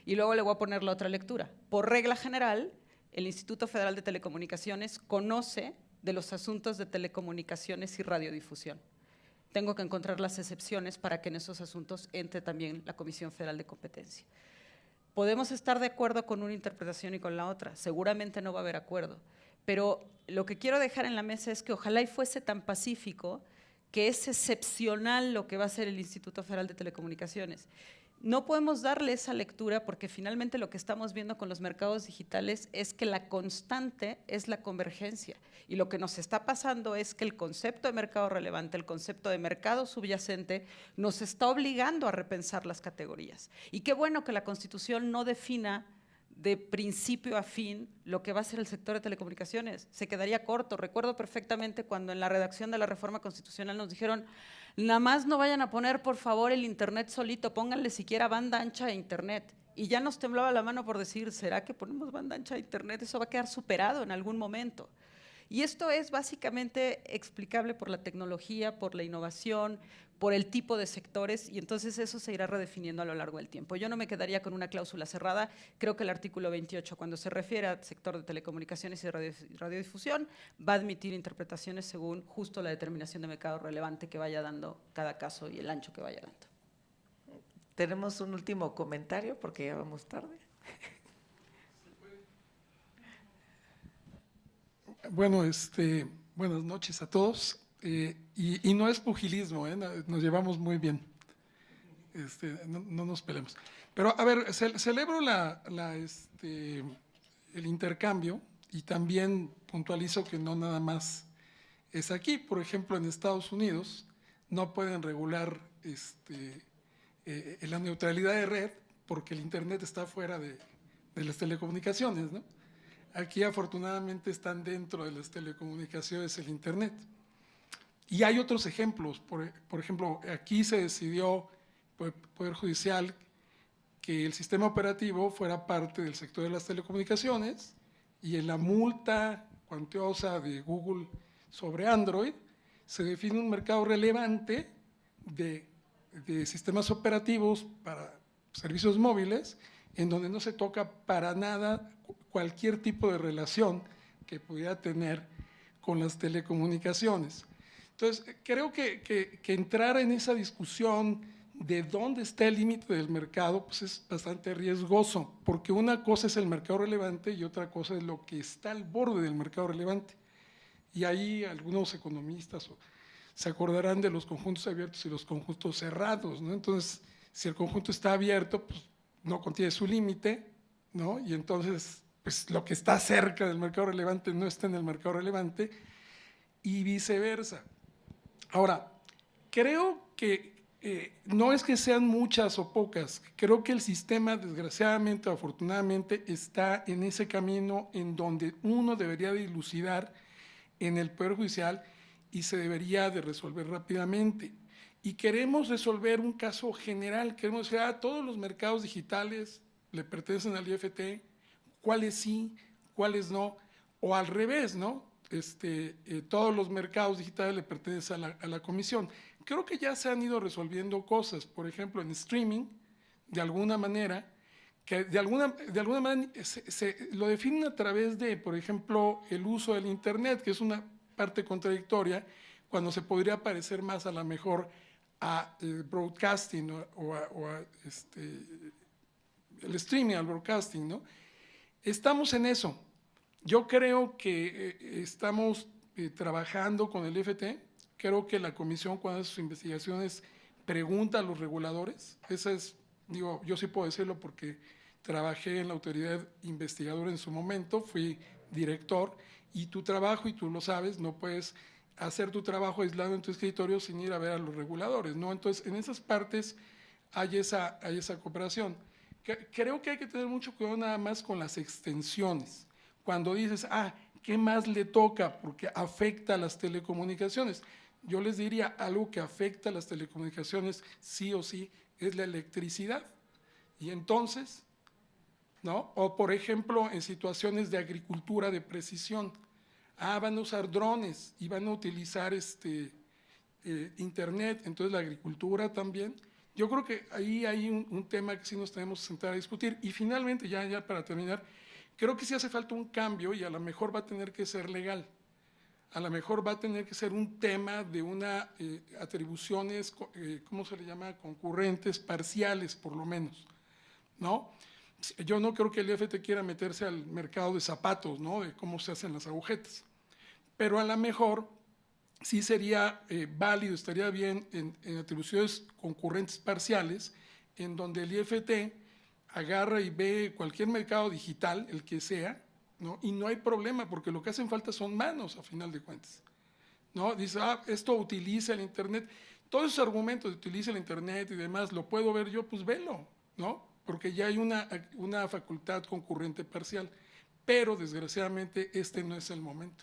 Y luego le voy a poner la otra lectura. Por regla general, el Instituto Federal de Telecomunicaciones conoce de los asuntos de telecomunicaciones y radiodifusión. Tengo que encontrar las excepciones para que en esos asuntos entre también la Comisión Federal de Competencia. Podemos estar de acuerdo con una interpretación y con la otra, seguramente no va a haber acuerdo, pero lo que quiero dejar en la mesa es que ojalá y fuese tan pacífico que es excepcional lo que va a hacer el Instituto Federal de Telecomunicaciones. No podemos darle esa lectura porque finalmente lo que estamos viendo con los mercados digitales es que la constante es la convergencia y lo que nos está pasando es que el concepto de mercado relevante, el concepto de mercado subyacente nos está obligando a repensar las categorías. Y qué bueno que la Constitución no defina de principio a fin lo que va a ser el sector de telecomunicaciones. Se quedaría corto. Recuerdo perfectamente cuando en la redacción de la reforma constitucional nos dijeron, nada más no vayan a poner por favor el internet solito, pónganle siquiera banda ancha a internet. Y ya nos temblaba la mano por decir, ¿será que ponemos banda ancha a internet? Eso va a quedar superado en algún momento. Y esto es básicamente explicable por la tecnología, por la innovación, por el tipo de sectores, y entonces eso se irá redefiniendo a lo largo del tiempo. Yo no me quedaría con una cláusula cerrada. Creo que el artículo 28, cuando se refiere al sector de telecomunicaciones y radiodifusión, va a admitir interpretaciones según justo la determinación de mercado relevante que vaya dando cada caso y el ancho que vaya dando. Tenemos un último comentario porque ya vamos tarde. Bueno, buenas noches a todos. Y no es pugilismo, nos llevamos muy bien. No nos peleemos. Pero, a ver, celebro el intercambio y también puntualizo que no nada más es aquí. Por ejemplo, en Estados Unidos no pueden regular la neutralidad de red porque el Internet está fuera de las telecomunicaciones, ¿no? Aquí afortunadamente están dentro de las telecomunicaciones el Internet. Y hay otros ejemplos. Por ejemplo, aquí se decidió por el Poder Judicial que el sistema operativo fuera parte del sector de las telecomunicaciones, y en la multa cuantiosa de Google sobre Android se define un mercado relevante de sistemas operativos para servicios móviles en donde no se toca para nada cualquier tipo de relación que pudiera tener con las telecomunicaciones. Entonces, creo que entrar en esa discusión de dónde está el límite del mercado, pues es bastante riesgoso, porque una cosa es el mercado relevante y otra cosa es lo que está al borde del mercado relevante. Y ahí algunos economistas se acordarán de los conjuntos abiertos y los conjuntos cerrados, ¿no? Entonces, si el conjunto está abierto, pues no contiene su límite, ¿no? Y entonces, pues lo que está cerca del mercado relevante no está en el mercado relevante, y viceversa. Ahora, creo que no es que sean muchas o pocas, creo que el sistema, desgraciadamente o afortunadamente, está en ese camino en donde uno debería de dilucidar en el Poder Judicial y se debería de resolver rápidamente. Y queremos resolver un caso general, queremos decir, todos los mercados digitales le pertenecen al IFT, cuáles sí, cuáles no, o al revés, ¿no? Todos los mercados digitales le pertenecen a la Comisión. Creo que ya se han ido resolviendo cosas, por ejemplo, en streaming, de alguna manera, que de alguna manera lo definen a través de, por ejemplo, el uso del Internet, que es una parte contradictoria, cuando se podría parecer más a lo mejor a broadcasting o a el streaming, al broadcasting, ¿no? Estamos en eso. Yo creo que estamos trabajando con el IFT. Creo que la comisión, cuando hace sus investigaciones, pregunta a los reguladores. Esa es, digo, yo sí puedo decirlo porque trabajé en la autoridad investigadora en su momento, fui director, y tu trabajo, y tú lo sabes, no puedes hacer tu trabajo aislado en tu escritorio sin ir a ver a los reguladores, ¿no? Entonces, en esas partes hay esa cooperación. Creo que hay que tener mucho cuidado nada más con las extensiones. Cuando dices, ¿qué más le toca? Porque afecta a las telecomunicaciones. Yo les diría, algo que afecta a las telecomunicaciones sí o sí es la electricidad. Y entonces, ¿no? O por ejemplo, en situaciones de agricultura de precisión, van a usar drones y van a utilizar internet, entonces la agricultura también. Yo creo que ahí hay un tema que sí nos tenemos que sentar a discutir. Y finalmente, ya para terminar, creo que sí hace falta un cambio, y a lo mejor va a tener que ser legal. A lo mejor va a tener que ser un tema de atribuciones, ¿cómo se le llama? Concurrentes, parciales por lo menos, ¿no? Yo no creo que el IFT quiera meterse al mercado de zapatos, ¿no? De cómo se hacen las agujetas. Pero a lo mejor sí sería válido, estaría bien en atribuciones concurrentes parciales, en donde el IFT agarra y ve cualquier mercado digital, el que sea, ¿no? Y no hay problema, porque lo que hacen falta son manos, a final de cuentas, ¿no? Dice, esto utiliza el Internet. Todos esos argumentos de utiliza el Internet y demás, lo puedo ver yo, pues velo, ¿no? porque ya hay una facultad concurrente parcial, pero desgraciadamente este no es el momento,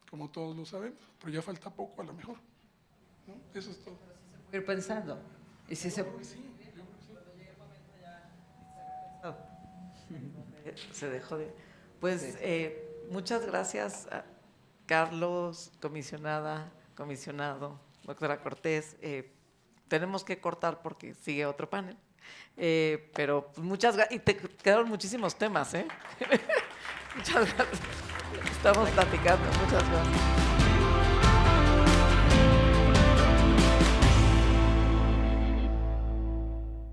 como todos lo sabemos, pero ya falta poco a lo mejor, ¿no? Eso es todo. Ir pensando. Y si se... Se dejó de... Pues muchas gracias, a Carlos, comisionado, doctora Cortés. Tenemos que cortar porque sigue otro panel. Pero pues, muchas gracias. Y te quedaron muchísimos temas, ¿eh? Muchas gracias. Estamos platicando. Muchas gracias.